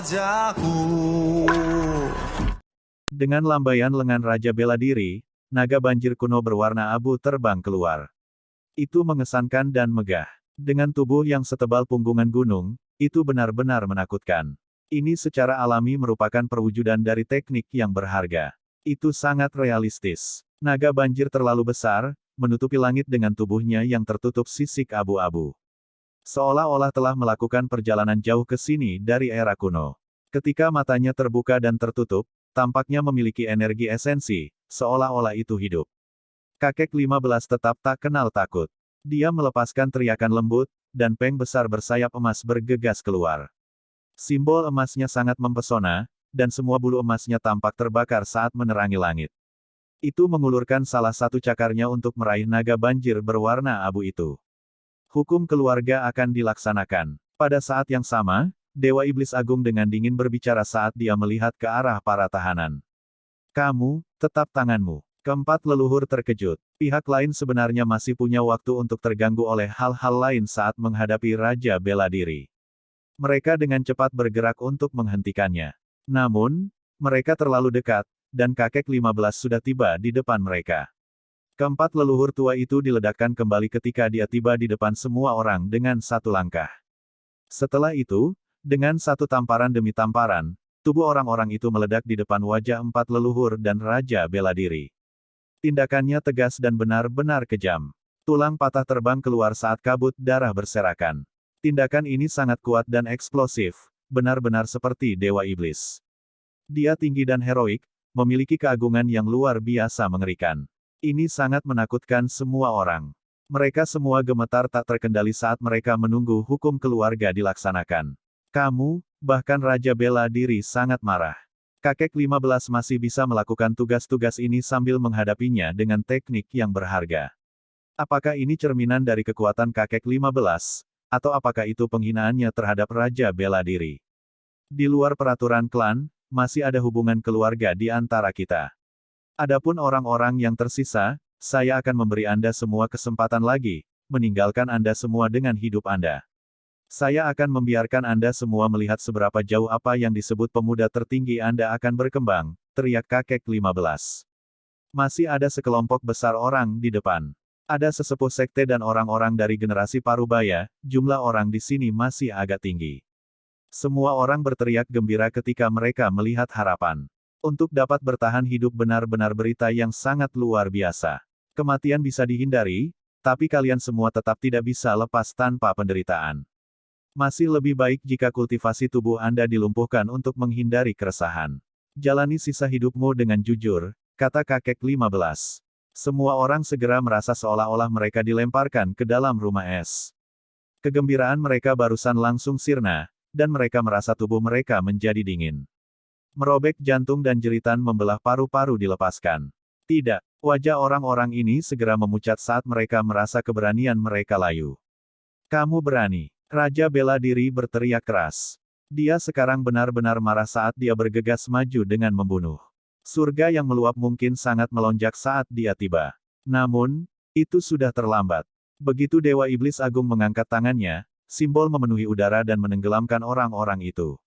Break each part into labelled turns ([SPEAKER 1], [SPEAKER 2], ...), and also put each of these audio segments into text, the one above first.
[SPEAKER 1] wajahku.
[SPEAKER 2] Dengan lambaian lengan Raja Bela Diri, naga banjir kuno berwarna abu terbang keluar. Itu mengesankan dan megah. Dengan tubuh yang setebal punggungan gunung, itu benar-benar menakutkan. Ini secara alami merupakan perwujudan dari teknik yang berharga. Itu sangat realistis. Naga banjir terlalu besar, menutupi langit dengan tubuhnya yang tertutup sisik abu-abu. Seolah-olah telah melakukan perjalanan jauh ke sini dari era kuno. Ketika matanya terbuka dan tertutup, tampaknya memiliki energi esensi, seolah-olah itu hidup. Kakek 15 tetap tak kenal takut. Dia melepaskan teriakan lembut, dan peng besar bersayap emas bergegas keluar. Simbol emasnya sangat mempesona, dan semua bulu emasnya tampak terbakar saat menerangi langit. Itu mengulurkan salah satu cakarnya untuk meraih naga banjir berwarna abu itu. Hukum keluarga akan dilaksanakan. Pada saat yang sama, Dewa Iblis Agung dengan dingin berbicara saat dia melihat ke arah para tahanan. Kamu, tetap tanganmu. Keempat leluhur terkejut. Pihak lain sebenarnya masih punya waktu untuk terganggu oleh hal-hal lain saat menghadapi Raja Bela Diri. Mereka dengan cepat bergerak untuk menghentikannya. Namun, mereka terlalu dekat, dan kakek 15 sudah tiba di depan mereka. Keempat leluhur tua itu diledakkan kembali ketika dia tiba di depan semua orang dengan satu langkah. Setelah itu, dengan satu tamparan demi tamparan, tubuh orang-orang itu meledak di depan wajah empat leluhur dan Raja Bela Diri. Tindakannya tegas dan benar-benar kejam. Tulang patah terbang keluar saat kabut darah berserakan. Tindakan ini sangat kuat dan eksplosif, benar-benar seperti Dewa Iblis. Dia tinggi dan heroik, memiliki keagungan yang luar biasa mengerikan. Ini sangat menakutkan semua orang. Mereka semua gemetar tak terkendali saat mereka menunggu hukum keluarga dilaksanakan. Kamu, bahkan Raja Bela Diri sangat marah. Kakek 15 masih bisa melakukan tugas-tugas ini sambil menghadapinya dengan teknik yang berharga. Apakah ini cerminan dari kekuatan kakek 15, atau apakah itu penghinaannya terhadap Raja Bela Diri? Di luar peraturan klan, masih ada hubungan keluarga di antara kita. Adapun orang-orang yang tersisa, saya akan memberi Anda semua kesempatan lagi, meninggalkan Anda semua dengan hidup Anda. Saya akan membiarkan Anda semua melihat seberapa jauh apa yang disebut pemuda tertinggi Anda akan berkembang, teriak kakek 15. Masih ada sekelompok besar orang di depan. Ada sesepuh sekte dan orang-orang dari generasi Parubaya, jumlah orang di sini masih agak tinggi. Semua orang berteriak gembira ketika mereka melihat harapan. Untuk dapat bertahan hidup benar-benar berita yang sangat luar biasa. Kematian bisa dihindari, tapi kalian semua tetap tidak bisa lepas tanpa penderitaan. Masih lebih baik jika kultivasi tubuh Anda dilumpuhkan untuk menghindari keresahan. Jalani sisa hidupmu dengan jujur, kata kakek 15. Semua orang segera merasa seolah-olah mereka dilemparkan ke dalam rumah es. Kegembiraan mereka barusan langsung sirna, dan mereka merasa tubuh mereka menjadi dingin. Merobek jantung dan jeritan membelah paru-paru dilepaskan. Tidak, wajah orang-orang ini segera memucat saat mereka merasa keberanian mereka layu. Kamu berani. Raja Bela Diri berteriak keras. Dia sekarang benar-benar marah saat dia bergegas maju dengan membunuh. Surga yang meluap mungkin sangat melonjak saat dia tiba. Namun, itu sudah terlambat. Begitu Dewa Iblis Agung mengangkat tangannya, simbol memenuhi udara dan menenggelamkan orang-orang itu.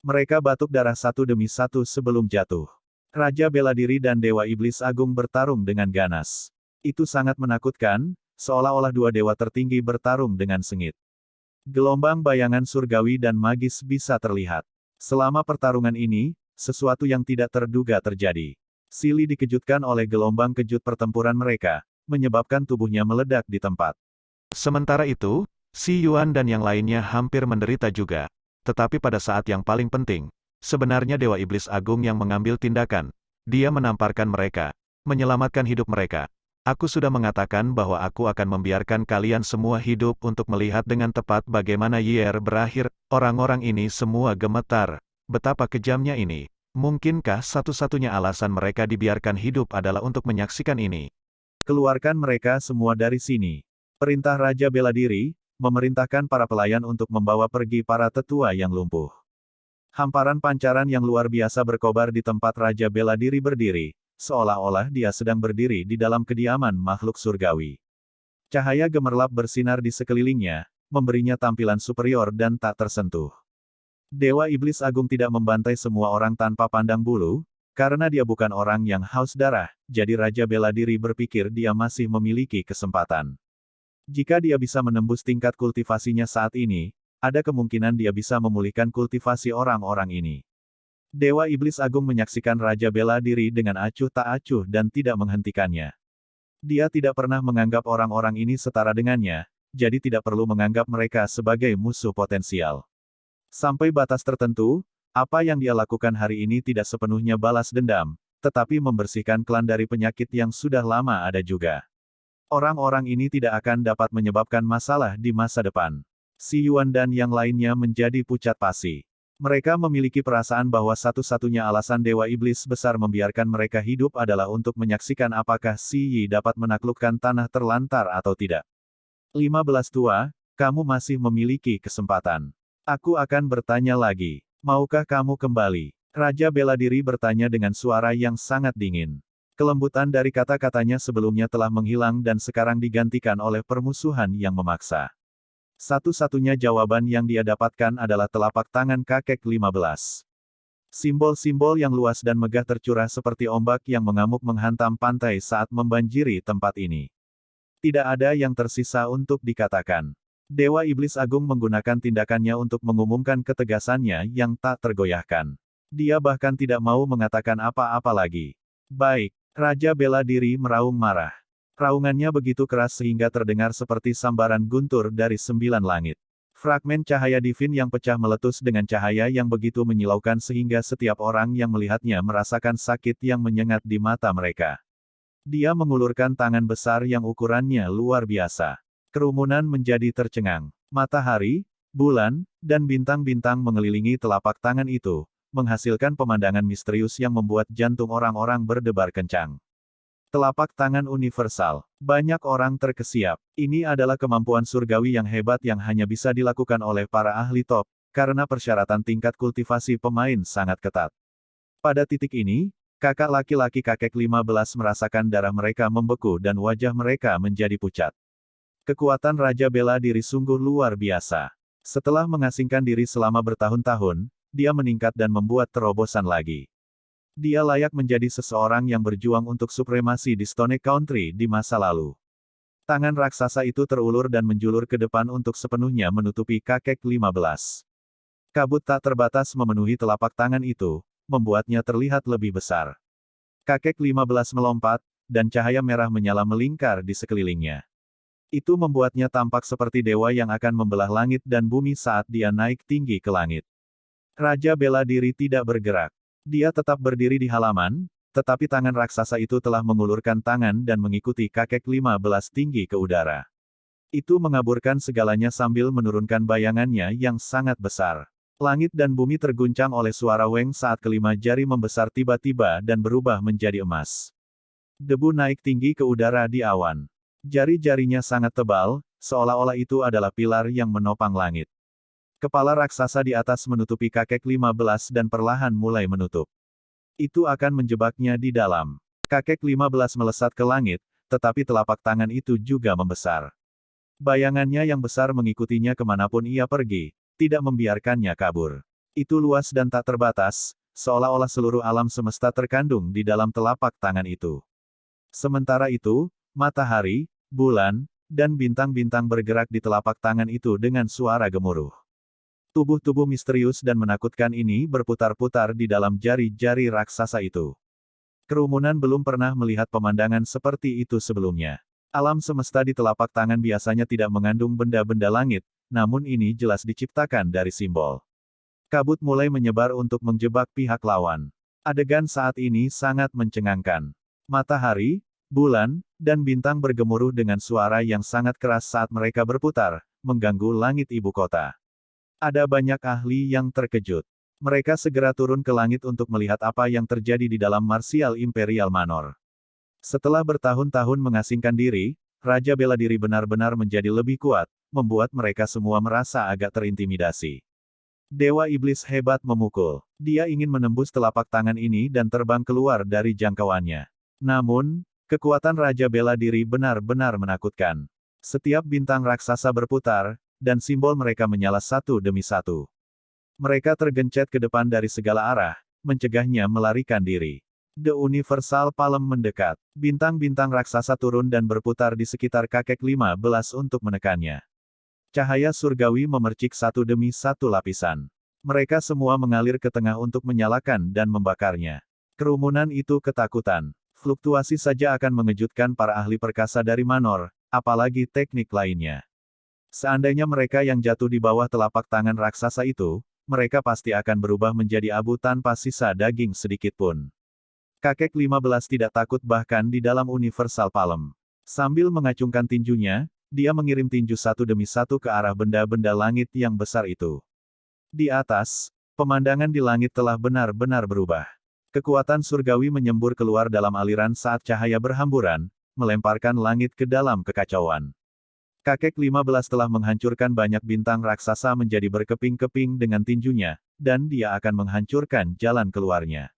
[SPEAKER 2] Mereka batuk darah satu demi satu sebelum jatuh. Raja Bela Diri dan Dewa Iblis Agung bertarung dengan ganas. Itu sangat menakutkan, seolah-olah dua dewa tertinggi bertarung dengan sengit. Gelombang bayangan surgawi dan magis bisa terlihat. Selama pertarungan ini, sesuatu yang tidak terduga terjadi. Sili dikejutkan oleh gelombang kejut pertempuran mereka, menyebabkan tubuhnya meledak di tempat. Sementara itu, Si Yuan dan yang lainnya hampir menderita juga. Tetapi pada saat yang paling penting, sebenarnya Dewa Iblis Agung yang mengambil tindakan. Dia menamparkan mereka, menyelamatkan hidup mereka. Aku sudah mengatakan bahwa aku akan membiarkan kalian semua hidup untuk melihat dengan tepat bagaimana Yier berakhir. Orang-orang ini semua gemetar. Betapa kejamnya ini. Mungkinkah satu-satunya alasan mereka dibiarkan hidup adalah untuk menyaksikan ini? Keluarkan mereka semua dari sini. Perintah Raja Bela Diri, memerintahkan para pelayan untuk membawa pergi para tetua yang lumpuh. Hamparan pancaran yang luar biasa berkobar di tempat Raja Bela Diri berdiri, seolah-olah dia sedang berdiri di dalam kediaman makhluk surgawi. Cahaya gemerlap bersinar di sekelilingnya, memberinya tampilan superior dan tak tersentuh. Dewa Iblis Agung tidak membantai semua orang tanpa pandang bulu, karena dia bukan orang yang haus darah, jadi Raja Bela Diri berpikir dia masih memiliki kesempatan. Jika dia bisa menembus tingkat kultivasinya saat ini, ada kemungkinan dia bisa memulihkan kultivasi orang-orang ini. Dewa Iblis Agung menyaksikan Raja Bela Diri dengan acuh tak acuh dan tidak menghentikannya. Dia tidak pernah menganggap orang-orang ini setara dengannya, jadi tidak perlu menganggap mereka sebagai musuh potensial. Sampai batas tertentu, apa yang dia lakukan hari ini tidak sepenuhnya balas dendam, tetapi membersihkan klan dari penyakit yang sudah lama ada juga. Orang-orang ini tidak akan dapat menyebabkan masalah di masa depan. Si Yuan dan yang lainnya menjadi pucat pasi. Mereka memiliki perasaan bahwa satu-satunya alasan Dewa Iblis Besar membiarkan mereka hidup adalah untuk menyaksikan apakah Si Yi dapat menaklukkan tanah terlantar atau tidak. 15 tua, kamu masih memiliki kesempatan. Aku akan bertanya lagi. Maukah kamu kembali? Raja Bela Diri bertanya dengan suara yang sangat dingin. Kelembutan dari kata-katanya sebelumnya telah menghilang dan sekarang digantikan oleh permusuhan yang memaksa. Satu-satunya jawaban yang dia dapatkan adalah telapak tangan kakek 15. Simbol-simbol yang luas dan megah tercurah seperti ombak yang mengamuk menghantam pantai saat membanjiri tempat ini. Tidak ada yang tersisa untuk dikatakan. Dewa Iblis Agung menggunakan tindakannya untuk mengumumkan ketegasannya yang tak tergoyahkan. Dia bahkan tidak mau mengatakan apa-apa lagi. Baik, Raja Bela Diri meraung marah. Raungannya begitu keras sehingga terdengar seperti sambaran guntur dari 9 langit. Fragmen cahaya divin yang pecah meletus dengan cahaya yang begitu menyilaukan sehingga setiap orang yang melihatnya merasakan sakit yang menyengat di mata mereka. Dia mengulurkan tangan besar yang ukurannya luar biasa. Kerumunan menjadi tercengang. Matahari, bulan, dan bintang-bintang mengelilingi telapak tangan itu, menghasilkan pemandangan misterius yang membuat jantung orang-orang berdebar kencang. Telapak tangan universal. Banyak orang terkesiap. Ini adalah kemampuan surgawi yang hebat yang hanya bisa dilakukan oleh para ahli top, karena persyaratan tingkat kultivasi pemain sangat ketat. Pada titik ini, kakak laki-laki kakek 15 merasakan darah mereka membeku dan wajah mereka menjadi pucat. Kekuatan Raja Bela Diri sungguh luar biasa. Setelah mengasingkan diri selama bertahun-tahun, dia meningkat dan membuat terobosan lagi. Dia layak menjadi seseorang yang berjuang untuk supremasi di Stone Country di masa lalu. Tangan raksasa itu terulur dan menjulur ke depan untuk sepenuhnya menutupi kakek 15. Kabut tak terbatas memenuhi telapak tangan itu, membuatnya terlihat lebih besar. Kakek 15 melompat, dan cahaya merah menyala melingkar di sekelilingnya. Itu membuatnya tampak seperti dewa yang akan membelah langit dan bumi saat dia naik tinggi ke langit. Raja Bela Diri tidak bergerak. Dia tetap berdiri di halaman, tetapi tangan raksasa itu telah mengulurkan tangan dan mengikuti kakek 15 tinggi ke udara. Itu mengaburkan segalanya sambil menurunkan bayangannya yang sangat besar. Langit dan bumi terguncang oleh suara Weng saat kelima jari membesar tiba-tiba dan berubah menjadi emas. Debu naik tinggi ke udara di awan. Jari-jarinya sangat tebal, seolah-olah itu adalah pilar yang menopang langit. Kepala raksasa di atas menutupi kakek 15 dan perlahan mulai menutup. Itu akan menjebaknya di dalam. Kakek 15 melesat ke langit, tetapi telapak tangan itu juga membesar. Bayangannya yang besar mengikutinya kemanapun ia pergi, tidak membiarkannya kabur. Itu luas dan tak terbatas, seolah-olah seluruh alam semesta terkandung di dalam telapak tangan itu. Sementara itu, matahari, bulan, dan bintang-bintang bergerak di telapak tangan itu dengan suara gemuruh. Tubuh-tubuh misterius dan menakutkan ini berputar-putar di dalam jari-jari raksasa itu. Kerumunan belum pernah melihat pemandangan seperti itu sebelumnya. Alam semesta di telapak tangan biasanya tidak mengandung benda-benda langit, namun ini jelas diciptakan dari simbol. Kabut mulai menyebar untuk menjebak pihak lawan. Adegan saat ini sangat mencengangkan. Matahari, bulan, dan bintang bergemuruh dengan suara yang sangat keras saat mereka berputar, mengganggu langit ibu kota. Ada banyak ahli yang terkejut. Mereka segera turun ke langit untuk melihat apa yang terjadi di dalam Martial Imperial Manor. Setelah bertahun-tahun mengasingkan diri, Raja Bela Diri benar-benar menjadi lebih kuat, membuat mereka semua merasa agak terintimidasi. Dewa Iblis hebat memukul. Dia ingin menembus telapak tangan ini dan terbang keluar dari jangkauannya. Namun, kekuatan Raja Bela Diri benar-benar menakutkan. Setiap bintang raksasa berputar, dan simbol mereka menyala satu demi satu. Mereka tergencet ke depan dari segala arah, mencegahnya melarikan diri. The Universal Palm mendekat. Bintang-bintang raksasa turun dan berputar di sekitar kakek 15 untuk menekannya. Cahaya surgawi memercik satu demi satu lapisan. Mereka semua mengalir ke tengah untuk menyalakan dan membakarnya. Kerumunan itu ketakutan. Fluktuasi saja akan mengejutkan para ahli perkasa dari Manor, apalagi teknik lainnya. Seandainya mereka yang jatuh di bawah telapak tangan raksasa itu, mereka pasti akan berubah menjadi abu tanpa sisa daging sedikitpun. Kakek 15 tidak takut bahkan di dalam Universal Palm. Sambil mengacungkan tinjunya, dia mengirim tinju satu demi satu ke arah benda-benda langit yang besar itu. Di atas, pemandangan di langit telah benar-benar berubah. Kekuatan surgawi menyembur keluar dalam aliran saat cahaya berhamburan, melemparkan langit ke dalam kekacauan. Kakek 15 telah menghancurkan banyak bintang raksasa menjadi berkeping-keping dengan tinjunya, dan dia akan menghancurkan jalan keluarnya.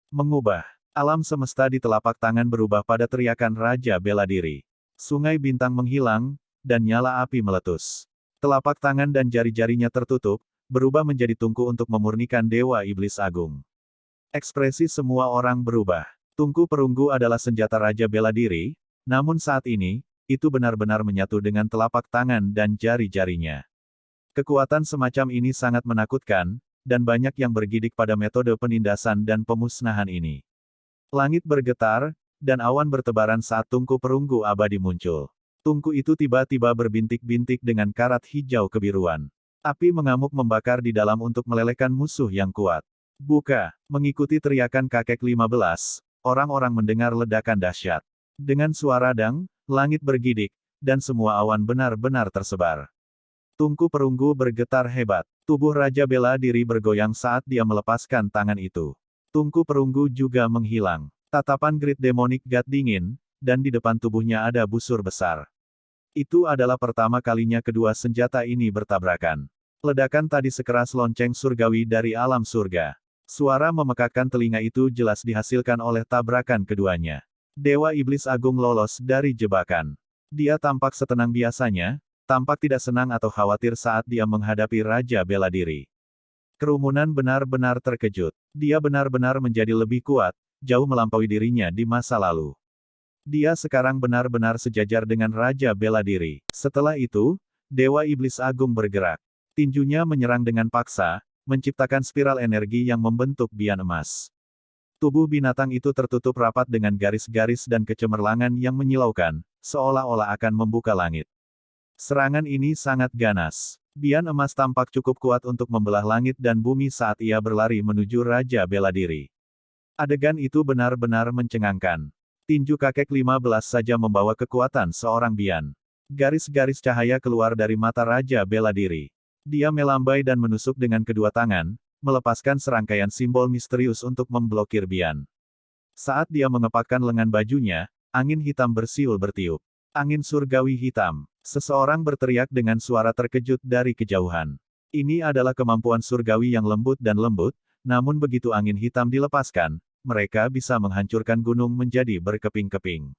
[SPEAKER 2] Mengubah. Alam semesta di telapak tangan berubah pada teriakan Raja Bela Diri. Sungai bintang menghilang, dan nyala api meletus. Telapak tangan dan jari-jarinya tertutup, berubah menjadi tungku untuk memurnikan Dewa Iblis Agung. Ekspresi semua orang berubah. Tungku perunggu adalah senjata Raja Bela Diri, namun saat ini, itu benar-benar menyatu dengan telapak tangan dan jari-jarinya. Kekuatan semacam ini sangat menakutkan, dan banyak yang bergidik pada metode penindasan dan pemusnahan ini. Langit bergetar, dan awan bertebaran saat tungku perunggu abadi muncul. Tungku itu tiba-tiba berbintik-bintik dengan karat hijau kebiruan. Api mengamuk membakar di dalam untuk melelehkan musuh yang kuat. Buka! Mengikuti teriakan kakek 15, orang-orang mendengar ledakan dahsyat. Dengan suara dang, langit bergidik, dan semua awan benar-benar tersebar. Tungku perunggu bergetar hebat. Tubuh Raja Bela Diri bergoyang saat dia melepaskan tangan itu. Tungku perunggu juga menghilang. Tatapan Great Demonic God dingin, dan di depan tubuhnya ada busur besar. Itu adalah pertama kalinya kedua senjata ini bertabrakan. Ledakan tadi sekeras lonceng surgawi dari alam surga. Suara memekakkan telinga itu jelas dihasilkan oleh tabrakan keduanya. Dewa Iblis Agung lolos dari jebakan. Dia tampak setenang biasanya, tampak tidak senang atau khawatir saat dia menghadapi Raja Bela Diri. Kerumunan benar-benar terkejut. Dia benar-benar menjadi lebih kuat, jauh melampaui dirinya di masa lalu. Dia sekarang benar-benar sejajar dengan Raja Bela Diri. Setelah itu, Dewa Iblis Agung bergerak. Tinjunya menyerang dengan paksa, menciptakan spiral energi yang membentuk bian emas. Tubuh binatang itu tertutup rapat dengan garis-garis dan kecemerlangan yang menyilaukan, seolah-olah akan membuka langit. Serangan ini sangat ganas. Bian emas tampak cukup kuat untuk membelah langit dan bumi saat ia berlari menuju Raja Bela Diri. Adegan itu benar-benar mencengangkan. Tinju kakek 15 saja membawa kekuatan seorang Bian. Garis-garis cahaya keluar dari mata Raja Bela Diri. Dia melambai dan menusuk dengan kedua tangan, melepaskan serangkaian simbol misterius untuk memblokir Bian. Saat dia mengepakkan lengan bajunya, angin hitam bersiul bertiup. Angin surgawi hitam. Seseorang berteriak dengan suara terkejut dari kejauhan. Ini adalah kemampuan surgawi yang lembut dan lembut, namun begitu angin hitam dilepaskan, mereka bisa menghancurkan gunung menjadi berkeping-keping.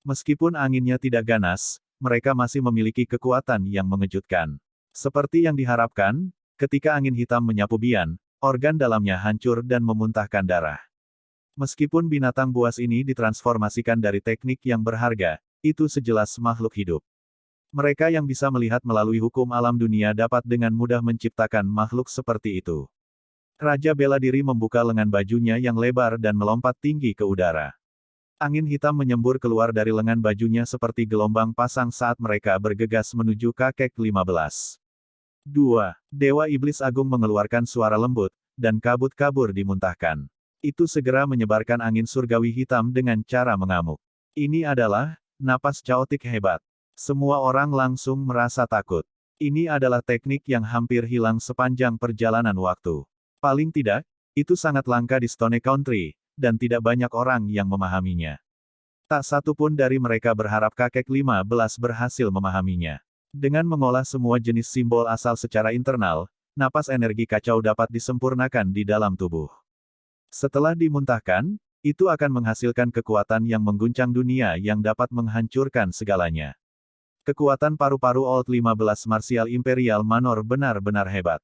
[SPEAKER 2] Meskipun anginnya tidak ganas, mereka masih memiliki kekuatan yang mengejutkan. Seperti yang diharapkan, ketika angin hitam menyapu Bian, organ dalamnya hancur dan memuntahkan darah. Meskipun binatang buas ini ditransformasikan dari teknik yang berharga, itu sejelas makhluk hidup. Mereka yang bisa melihat melalui hukum alam dunia dapat dengan mudah menciptakan makhluk seperti itu. Raja Bela Diri membuka lengan bajunya yang lebar dan melompat tinggi ke udara. Angin hitam menyembur keluar dari lengan bajunya seperti gelombang pasang saat mereka bergegas menuju kakek 15. 2. Dewa Iblis Agung mengeluarkan suara lembut, dan kabut kabur dimuntahkan. Itu segera menyebarkan angin surgawi hitam dengan cara mengamuk. Ini adalah napas caotik hebat. Semua orang langsung merasa takut. Ini adalah teknik yang hampir hilang sepanjang perjalanan waktu. Paling tidak, itu sangat langka di Stone Country, dan tidak banyak orang yang memahaminya. Tak satu pun dari mereka berharap kakek 15 berhasil memahaminya. Dengan mengolah semua jenis simbol asal secara internal, napas energi kacau dapat disempurnakan di dalam tubuh. Setelah dimuntahkan, itu akan menghasilkan kekuatan yang mengguncang dunia yang dapat menghancurkan segalanya. Kekuatan paru-paru Old 15 Martial Imperial Manor benar-benar hebat.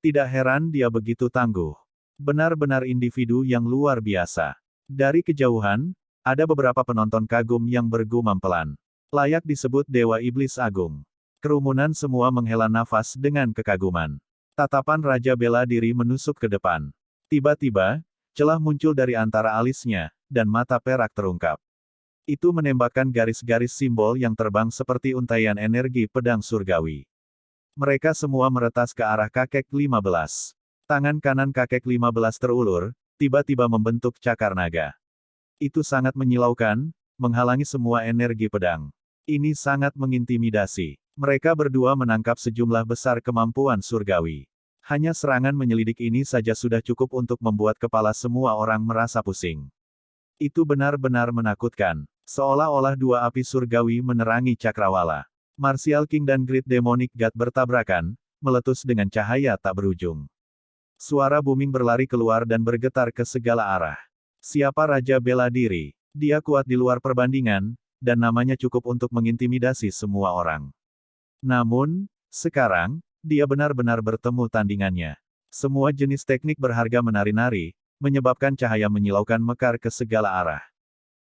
[SPEAKER 2] Tidak heran dia begitu tangguh. Benar-benar individu yang luar biasa. Dari kejauhan, ada beberapa penonton kagum yang bergumam pelan. Layak disebut Dewa Iblis Agung. Kerumunan semua menghela nafas dengan kekaguman. Tatapan Raja Bela Diri menusuk ke depan. Tiba-tiba, celah muncul dari antara alisnya, dan mata perak terungkap. Itu menembakkan garis-garis simbol yang terbang seperti untaian energi pedang surgawi. Mereka semua meretas ke arah kakek 15. Tangan kanan kakek 15 terulur, tiba-tiba membentuk cakar naga. Itu sangat menyilaukan, menghalangi semua energi pedang. Ini sangat mengintimidasi. Mereka berdua menangkap sejumlah besar kemampuan surgawi. Hanya serangan menyelidik ini saja sudah cukup untuk membuat kepala semua orang merasa pusing. Itu benar-benar menakutkan. Seolah-olah dua api surgawi menerangi cakrawala. Martial King dan Great Demonic God bertabrakan, meletus dengan cahaya tak berujung. Suara booming berlari keluar dan bergetar ke segala arah. Siapa Raja Bela Diri? Dia kuat di luar perbandingan, dan namanya cukup untuk mengintimidasi semua orang. Namun, sekarang, dia benar-benar bertemu tandingannya. Semua jenis teknik berharga menari-nari, menyebabkan cahaya menyilaukan mekar ke segala arah.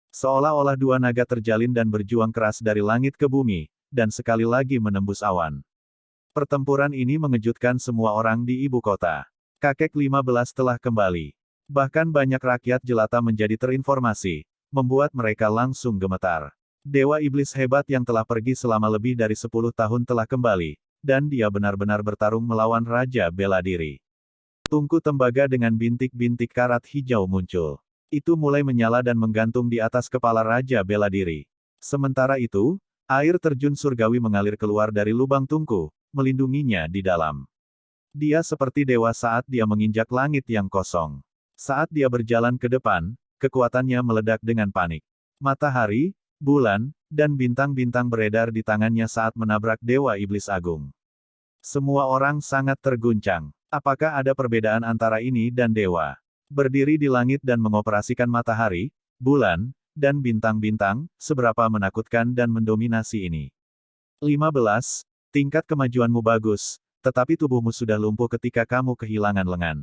[SPEAKER 2] Seolah-olah dua naga terjalin dan berjuang keras dari langit ke bumi, dan sekali lagi menembus awan. Pertempuran ini mengejutkan semua orang di ibu kota. Kakek 15 telah kembali. Bahkan banyak rakyat jelata menjadi terinformasi, membuat mereka langsung gemetar. Dewa Iblis hebat yang telah pergi selama lebih dari 10 tahun telah kembali, dan dia benar-benar bertarung melawan Raja Bela Diri. Tungku tembaga dengan bintik-bintik karat hijau muncul. Itu mulai menyala dan menggantung di atas kepala Raja Bela Diri. Sementara itu, air terjun surgawi mengalir keluar dari lubang tungku, melindunginya di dalam. Dia seperti dewa saat dia menginjak langit yang kosong. Saat dia berjalan ke depan, kekuatannya meledak dengan panik. Matahari, bulan, dan bintang-bintang beredar di tangannya saat menabrak Dewa Iblis Agung. Semua orang sangat terguncang. Apakah ada perbedaan antara ini dan dewa? Berdiri di langit dan mengoperasikan matahari, bulan, dan bintang-bintang, seberapa menakutkan dan mendominasi ini. 15. Tingkat kemajuanmu bagus, tetapi tubuhmu sudah lumpuh ketika kamu kehilangan lengan.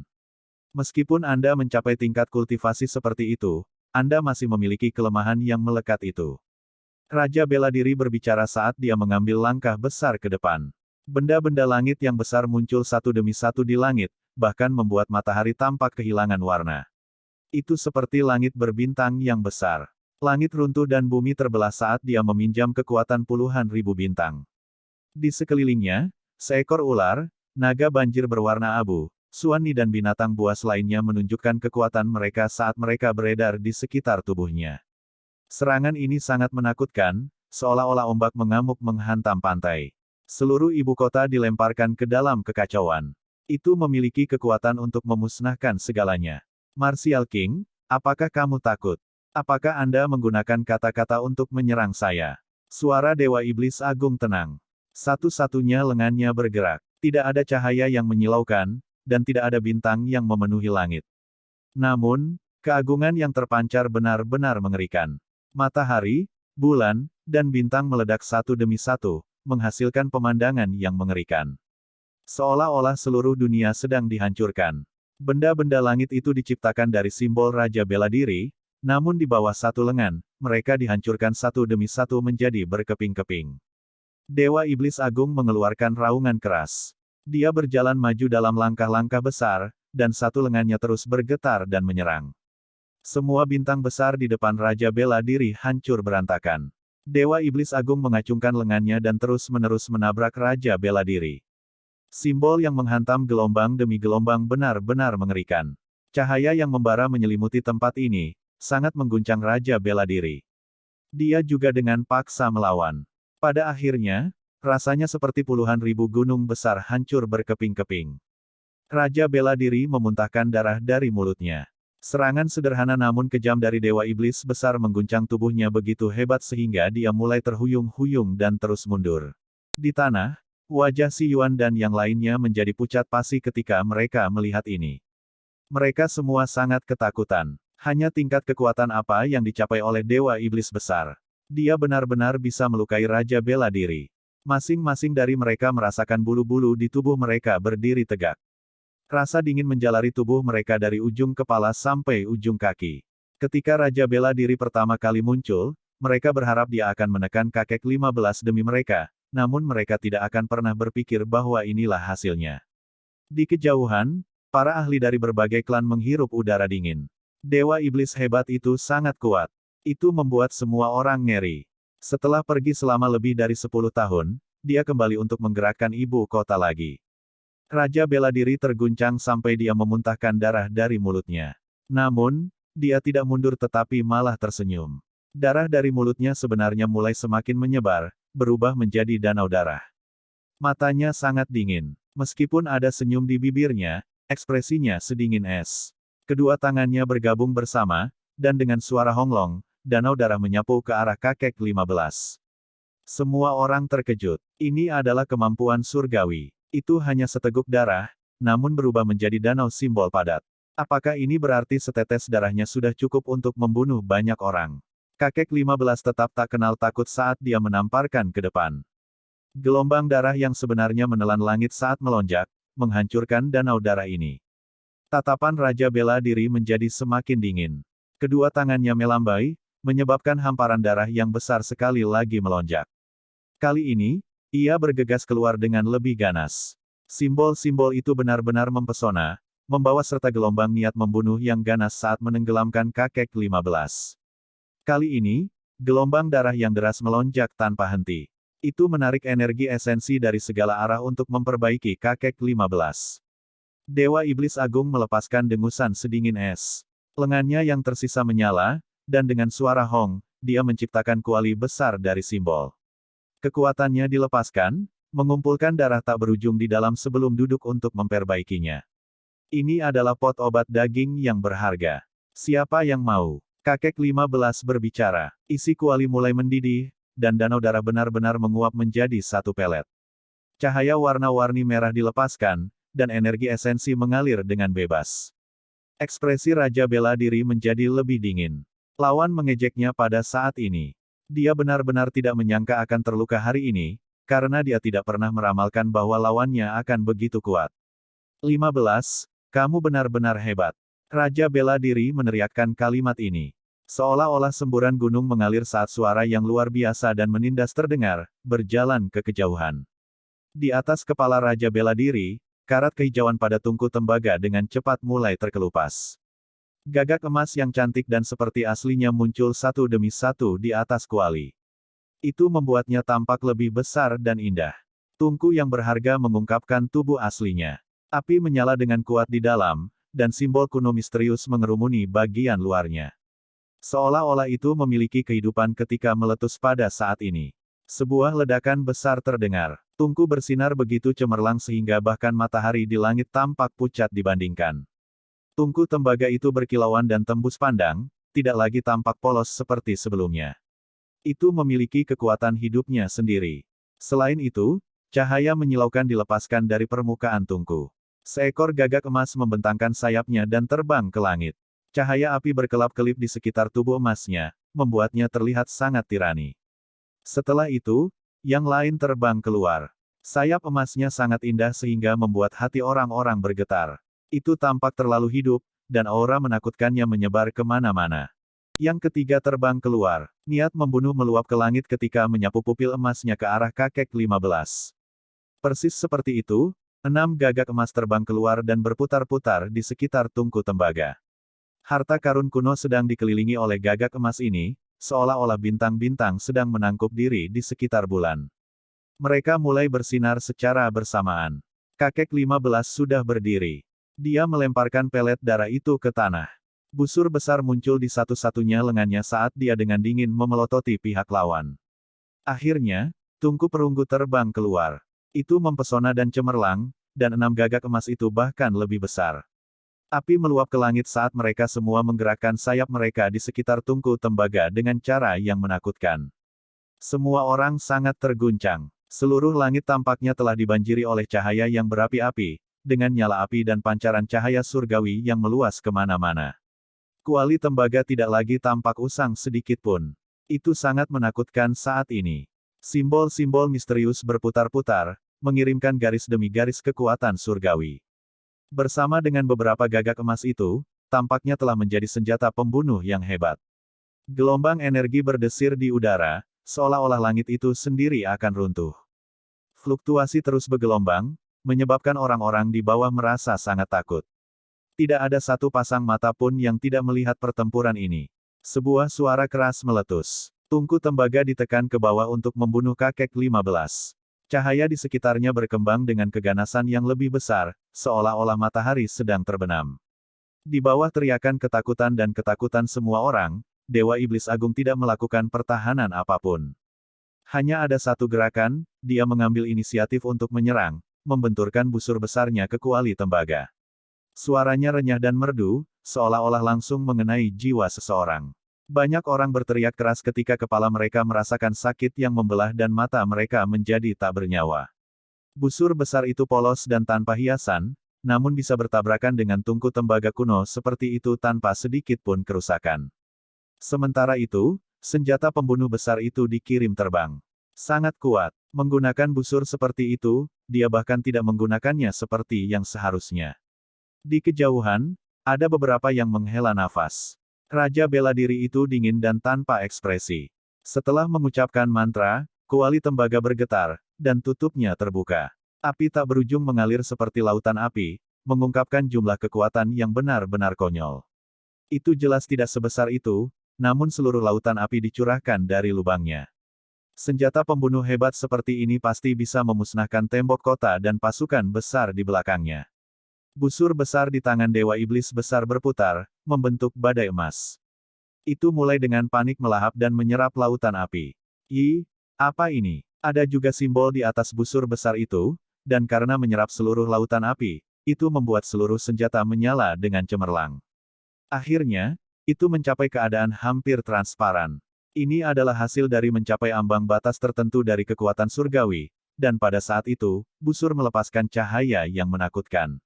[SPEAKER 2] Meskipun Anda mencapai tingkat kultivasi seperti itu, Anda masih memiliki kelemahan yang melekat itu. Raja Bela Diri berbicara saat dia mengambil langkah besar ke depan. Benda-benda langit yang besar muncul satu demi satu di langit, bahkan membuat matahari tampak kehilangan warna. Itu seperti langit berbintang yang besar. Langit runtuh dan bumi terbelah saat dia meminjam kekuatan puluhan ribu bintang. Di sekelilingnya, seekor ular, naga banjir berwarna abu, suani dan binatang buas lainnya menunjukkan kekuatan mereka saat mereka beredar di sekitar tubuhnya. Serangan ini sangat menakutkan, seolah-olah ombak mengamuk menghantam pantai. Seluruh ibu kota dilemparkan ke dalam kekacauan. Itu memiliki kekuatan untuk memusnahkan segalanya. Martial King, apakah kamu takut? Apakah Anda menggunakan kata-kata untuk menyerang saya? Suara Dewa Iblis Agung tenang. Satu-satunya lengannya bergerak. Tidak ada cahaya yang menyilaukan, dan tidak ada bintang yang memenuhi langit. Namun, keagungan yang terpancar benar-benar mengerikan. Matahari, bulan, dan bintang meledak satu demi satu, menghasilkan pemandangan yang mengerikan. Seolah-olah seluruh dunia sedang dihancurkan. Benda-benda langit itu diciptakan dari simbol Raja Bela Diri, namun di bawah satu lengan, mereka dihancurkan satu demi satu menjadi berkeping-keping. Dewa Iblis Agung mengeluarkan raungan keras. Dia berjalan maju dalam langkah-langkah besar, dan satu lengannya terus bergetar dan menyerang. Semua bintang besar di depan Raja Bela Diri hancur berantakan. Dewa Iblis Agung mengacungkan lengannya dan terus-menerus menabrak Raja Bela Diri. Simbol yang menghantam gelombang demi gelombang benar-benar mengerikan. Cahaya yang membara menyelimuti tempat ini, sangat mengguncang Raja Bela Diri. Dia juga dengan paksa melawan. Pada akhirnya, rasanya seperti puluhan ribu gunung besar hancur berkeping-keping. Raja Bela Diri memuntahkan darah dari mulutnya. Serangan sederhana namun kejam dari Dewa Iblis besar mengguncang tubuhnya begitu hebat sehingga dia mulai terhuyung-huyung dan terus mundur. Di tanah, wajah Si Yuan dan yang lainnya menjadi pucat pasi ketika mereka melihat ini. Mereka semua sangat ketakutan. Hanya tingkat kekuatan apa yang dicapai oleh Dewa Iblis besar. Dia benar-benar bisa melukai Raja Bela Diri. Masing-masing dari mereka merasakan bulu-bulu di tubuh mereka berdiri tegak. Rasa dingin menjalari tubuh mereka dari ujung kepala sampai ujung kaki. Ketika Raja Bela Diri pertama kali muncul, mereka berharap dia akan menekan kakek 15 demi mereka, namun mereka tidak akan pernah berpikir bahwa inilah hasilnya. Di kejauhan, para ahli dari berbagai klan menghirup udara dingin. Dewa iblis hebat itu sangat kuat. Itu membuat semua orang ngeri. Setelah pergi selama lebih dari 10 tahun, dia kembali untuk menggerakkan ibu kota lagi. Raja Bela Diri terguncang sampai dia memuntahkan darah dari mulutnya. Namun, dia tidak mundur tetapi malah tersenyum. Darah dari mulutnya sebenarnya mulai semakin menyebar, berubah menjadi danau darah. Matanya sangat dingin. Meskipun ada senyum di bibirnya, ekspresinya sedingin es. Kedua tangannya bergabung bersama, dan dengan suara honglong, danau darah menyapu ke arah kakek 15. Semua orang terkejut. Ini adalah kemampuan surgawi. Itu hanya seteguk darah, namun berubah menjadi danau simbol padat. Apakah ini berarti setetes darahnya sudah cukup untuk membunuh banyak orang? Kakek 15 tetap tak kenal takut saat dia menamparkan ke depan. Gelombang darah yang sebenarnya menelan langit saat melonjak, menghancurkan danau darah ini. Tatapan Raja Bela Diri menjadi semakin dingin. Kedua tangannya melambai, menyebabkan hamparan darah yang besar sekali lagi melonjak. Kali ini, ia bergegas keluar dengan lebih ganas. Simbol-simbol itu benar-benar mempesona, membawa serta gelombang niat membunuh yang ganas saat menenggelamkan kakek 15. Kali ini, gelombang darah yang deras melonjak tanpa henti. Itu menarik energi esensi dari segala arah untuk memperbaiki kakek 15. Dewa Iblis Agung melepaskan dengusan sedingin es. Lengannya yang tersisa menyala, dan dengan suara hong, dia menciptakan kuali besar dari simbol. Kekuatannya dilepaskan, mengumpulkan darah tak berujung di dalam sebelum duduk untuk memperbaikinya. Ini adalah pot obat daging yang berharga. Siapa yang mau? Kakek 15 berbicara. Isi kuali mulai mendidih, dan danau darah benar-benar menguap menjadi satu pelet. Cahaya warna-warni merah dilepaskan, dan energi esensi mengalir dengan bebas. Ekspresi Raja Bela Diri menjadi lebih dingin. Lawan mengejeknya pada saat ini. Dia benar-benar tidak menyangka akan terluka hari ini, karena dia tidak pernah meramalkan bahwa lawannya akan begitu kuat. 15, kamu benar-benar hebat. Raja Bela Diri meneriakkan kalimat ini. Seolah-olah semburan gunung mengalir saat suara yang luar biasa dan menindas terdengar, berjalan ke kejauhan. Di atas kepala Raja Bela Diri, karat kehijauan pada tungku tembaga dengan cepat mulai terkelupas. Gagak emas yang cantik dan seperti aslinya muncul satu demi satu di atas kuali. Itu membuatnya tampak lebih besar dan indah. Tungku yang berharga mengungkapkan tubuh aslinya. Api menyala dengan kuat di dalam, dan simbol kuno misterius mengerumuni bagian luarnya. Seolah-olah itu memiliki kehidupan ketika meletus pada saat ini. Sebuah ledakan besar terdengar. Tungku bersinar begitu cemerlang sehingga bahkan matahari di langit tampak pucat dibandingkan. Tungku tembaga itu berkilauan dan tembus pandang, tidak lagi tampak polos seperti sebelumnya. Itu memiliki kekuatan hidupnya sendiri. Selain itu, cahaya menyilaukan dilepaskan dari permukaan tungku. Seekor gagak emas membentangkan sayapnya dan terbang ke langit. Cahaya api berkelap-kelip di sekitar tubuh emasnya, membuatnya terlihat sangat tirani. Setelah itu, yang lain terbang keluar. Sayap emasnya sangat indah sehingga membuat hati orang-orang bergetar. Itu tampak terlalu hidup, dan aura menakutkannya menyebar kemana-mana. Yang ketiga terbang keluar. Niat membunuh meluap ke langit ketika menyapu pupil emasnya ke arah kakek 15. Persis seperti itu, 6 gagak emas terbang keluar dan berputar-putar di sekitar tungku tembaga. Harta karun kuno sedang dikelilingi oleh gagak emas ini, seolah-olah bintang-bintang sedang menangkup diri di sekitar bulan. Mereka mulai bersinar secara bersamaan. Kakek 15 sudah berdiri. Dia melemparkan pelet darah itu ke tanah. Busur besar muncul di satu-satunya lengannya saat dia dengan dingin memelototi pihak lawan. Akhirnya, tungku perunggu terbang keluar. Itu mempesona dan cemerlang, dan 6 gagak emas itu bahkan lebih besar. Api meluap ke langit saat mereka semua menggerakkan sayap mereka di sekitar tungku tembaga dengan cara yang menakutkan. Semua orang sangat terguncang. Seluruh langit tampaknya telah dibanjiri oleh cahaya yang berapi-api, dengan nyala api dan pancaran cahaya surgawi yang meluas kemana-mana. Kuali tembaga tidak lagi tampak usang sedikit pun. Itu sangat menakutkan saat ini. Simbol-simbol misterius berputar-putar, mengirimkan garis demi garis kekuatan surgawi. Bersama dengan beberapa gagak emas itu, tampaknya telah menjadi senjata pembunuh yang hebat. Gelombang energi berdesir di udara, seolah-olah langit itu sendiri akan runtuh. Fluktuasi terus bergelombang, menyebabkan orang-orang di bawah merasa sangat takut. Tidak ada satu pasang mata pun yang tidak melihat pertempuran ini. Sebuah suara keras meletus. Tungku tembaga ditekan ke bawah untuk membunuh kakek 15. Cahaya di sekitarnya berkembang dengan keganasan yang lebih besar, seolah-olah matahari sedang terbenam. Di bawah teriakan ketakutan dan ketakutan semua orang, Dewa Iblis Agung tidak melakukan pertahanan apapun. Hanya ada satu gerakan, dia mengambil inisiatif untuk menyerang, membenturkan busur besarnya ke kuali tembaga. Suaranya renyah dan merdu, seolah-olah langsung mengenai jiwa seseorang. Banyak orang berteriak keras ketika kepala mereka merasakan sakit yang membelah dan mata mereka menjadi tak bernyawa. Busur besar itu polos dan tanpa hiasan, namun bisa bertabrakan dengan tungku tembaga kuno seperti itu tanpa sedikit pun kerusakan. Sementara itu, senjata pembunuh besar itu dikirim terbang. Sangat kuat. Menggunakan busur seperti itu, dia bahkan tidak menggunakannya seperti yang seharusnya. Di kejauhan, ada beberapa yang menghela nafas. Raja bela diri itu dingin dan tanpa ekspresi. Setelah mengucapkan mantra, kuali tembaga bergetar, dan tutupnya terbuka. Api tak berujung mengalir seperti lautan api, mengungkapkan jumlah kekuatan yang benar-benar konyol. Itu jelas tidak sebesar itu, namun seluruh lautan api dicurahkan dari lubangnya. Senjata pembunuh hebat seperti ini pasti bisa memusnahkan tembok kota dan pasukan besar di belakangnya. Busur besar di tangan Dewa Iblis besar berputar, membentuk badai emas. Itu mulai dengan panik melahap dan menyerap lautan api. Apa ini? Ada juga simbol di atas busur besar itu, dan karena menyerap seluruh lautan api, itu membuat seluruh senjata menyala dengan cemerlang. Akhirnya, itu mencapai keadaan hampir transparan. Ini adalah hasil dari mencapai ambang batas tertentu dari kekuatan surgawi, dan pada saat itu, busur melepaskan cahaya yang menakutkan.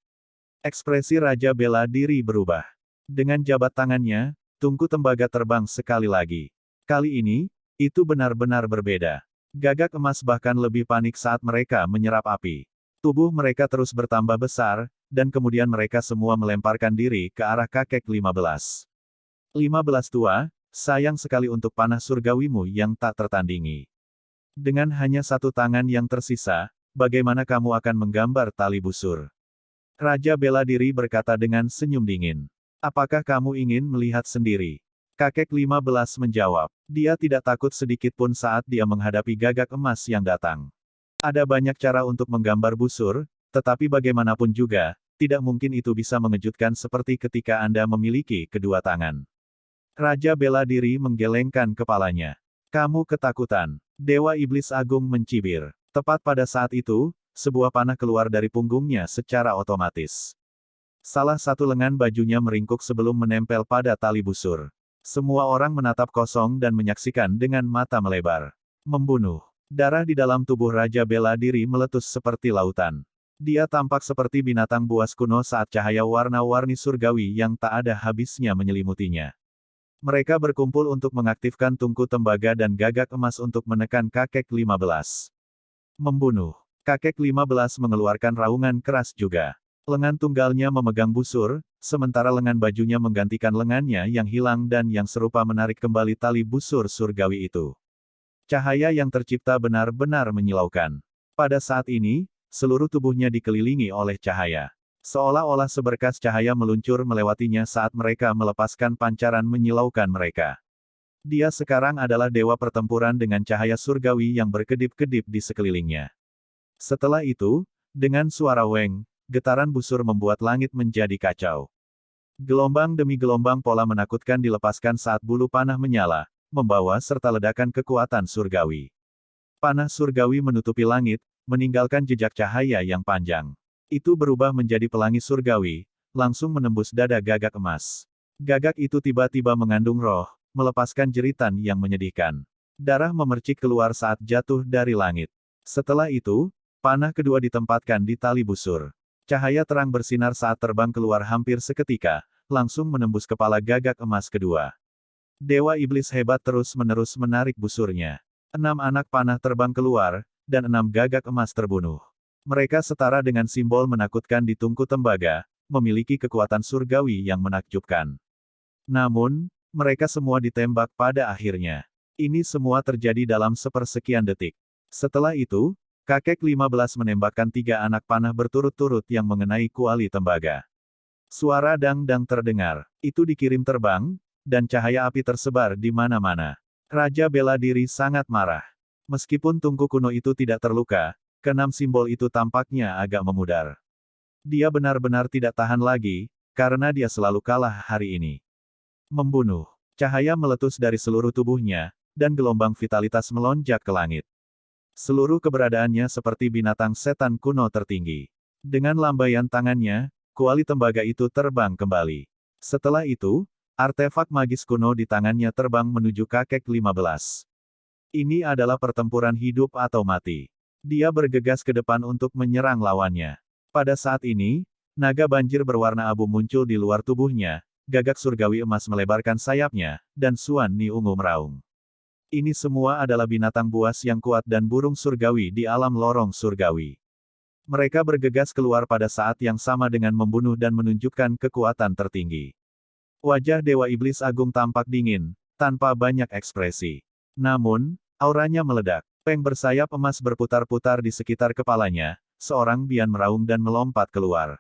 [SPEAKER 2] Ekspresi Raja bela diri berubah. Dengan jabat tangannya, tungku tembaga terbang sekali lagi. Kali ini, itu benar-benar berbeda. Gagak emas bahkan lebih panik saat mereka menyerap api. Tubuh mereka terus bertambah besar, dan kemudian mereka semua melemparkan diri ke arah kakek 15. 15 tua, sayang sekali untuk panah surgawimu yang tak tertandingi. Dengan hanya satu tangan yang tersisa, bagaimana kamu akan menggambar tali busur? Raja bela diri berkata dengan senyum dingin. Apakah kamu ingin melihat sendiri? Kakek 15 menjawab. Dia tidak takut sedikit pun saat dia menghadapi gagak emas yang datang. Ada banyak cara untuk menggambar busur, tetapi bagaimanapun juga, tidak mungkin itu bisa mengejutkan seperti ketika Anda memiliki kedua tangan. Raja bela diri menggelengkan kepalanya. Kamu ketakutan. Dewa Iblis Agung mencibir. Tepat pada saat itu, sebuah panah keluar dari punggungnya secara otomatis. Salah satu lengan bajunya meringkuk sebelum menempel pada tali busur. Semua orang menatap kosong dan menyaksikan dengan mata melebar. Membunuh. Darah di dalam tubuh Raja bela diri meletus seperti lautan. Dia tampak seperti binatang buas kuno saat cahaya warna-warni surgawi yang tak ada habisnya menyelimutinya. Mereka berkumpul untuk mengaktifkan tungku tembaga dan gagak emas untuk menekan kakek 15. Membunuh. Kakek 15 mengeluarkan raungan keras juga. Lengan tunggalnya memegang busur, sementara lengan bajunya menggantikan lengannya yang hilang dan yang serupa menarik kembali tali busur surgawi itu. Cahaya yang tercipta benar-benar menyilaukan. Pada saat ini, seluruh tubuhnya dikelilingi oleh cahaya. Seolah-olah seberkas cahaya meluncur melewatinya saat mereka melepaskan pancaran menyilaukan mereka. Dia sekarang adalah dewa pertempuran dengan cahaya surgawi yang berkedip-kedip di sekelilingnya. Setelah itu, dengan suara weng, getaran busur membuat langit menjadi kacau. Gelombang demi gelombang pola menakutkan dilepaskan saat bulu panah menyala, membawa serta ledakan kekuatan surgawi. Panah surgawi menutupi langit, meninggalkan jejak cahaya yang panjang. Itu berubah menjadi pelangi surgawi, langsung menembus dada gagak emas. Gagak itu tiba-tiba mengandung roh, melepaskan jeritan yang menyedihkan. Darah memercik keluar saat jatuh dari langit. Setelah itu, panah kedua ditempatkan di tali busur. Cahaya terang bersinar saat terbang keluar hampir seketika, langsung menembus kepala gagak emas kedua. Dewa Iblis hebat terus-menerus menarik busurnya. 6 anak panah terbang keluar, dan 6 gagak emas terbunuh. Mereka setara dengan simbol menakutkan di tungku tembaga, memiliki kekuatan surgawi yang menakjubkan. Namun, mereka semua ditembak pada akhirnya. Ini semua terjadi dalam sepersekian detik. Setelah itu, kakek 15 menembakkan 3 anak panah berturut-turut yang mengenai kuali tembaga. Suara dang-dang terdengar. Itu dikirim terbang, dan cahaya api tersebar di mana-mana. Raja bela diri sangat marah. Meskipun tungku kuno itu tidak terluka, keenam simbol itu tampaknya agak memudar. Dia benar-benar tidak tahan lagi, karena dia selalu kalah hari ini. Membunuh. Cahaya meletus dari seluruh tubuhnya, dan gelombang vitalitas melonjak ke langit. Seluruh keberadaannya seperti binatang setan kuno tertinggi. Dengan lambaian tangannya, kuali tembaga itu terbang kembali. Setelah itu, artefak magis kuno di tangannya terbang menuju kakek 15. Ini adalah pertempuran hidup atau mati. Dia bergegas ke depan untuk menyerang lawannya. Pada saat ini, naga banjir berwarna abu muncul di luar tubuhnya, gagak surgawi emas melebarkan sayapnya, dan Suan Ni ungu meraung. Ini semua adalah binatang buas yang kuat dan burung surgawi di alam lorong surgawi. Mereka bergegas keluar pada saat yang sama dengan membunuh dan menunjukkan kekuatan tertinggi. Wajah Dewa Iblis Agung tampak dingin, tanpa banyak ekspresi. Namun, auranya meledak. Peng bersayap emas berputar-putar di sekitar kepalanya, seorang bian meraung dan melompat keluar.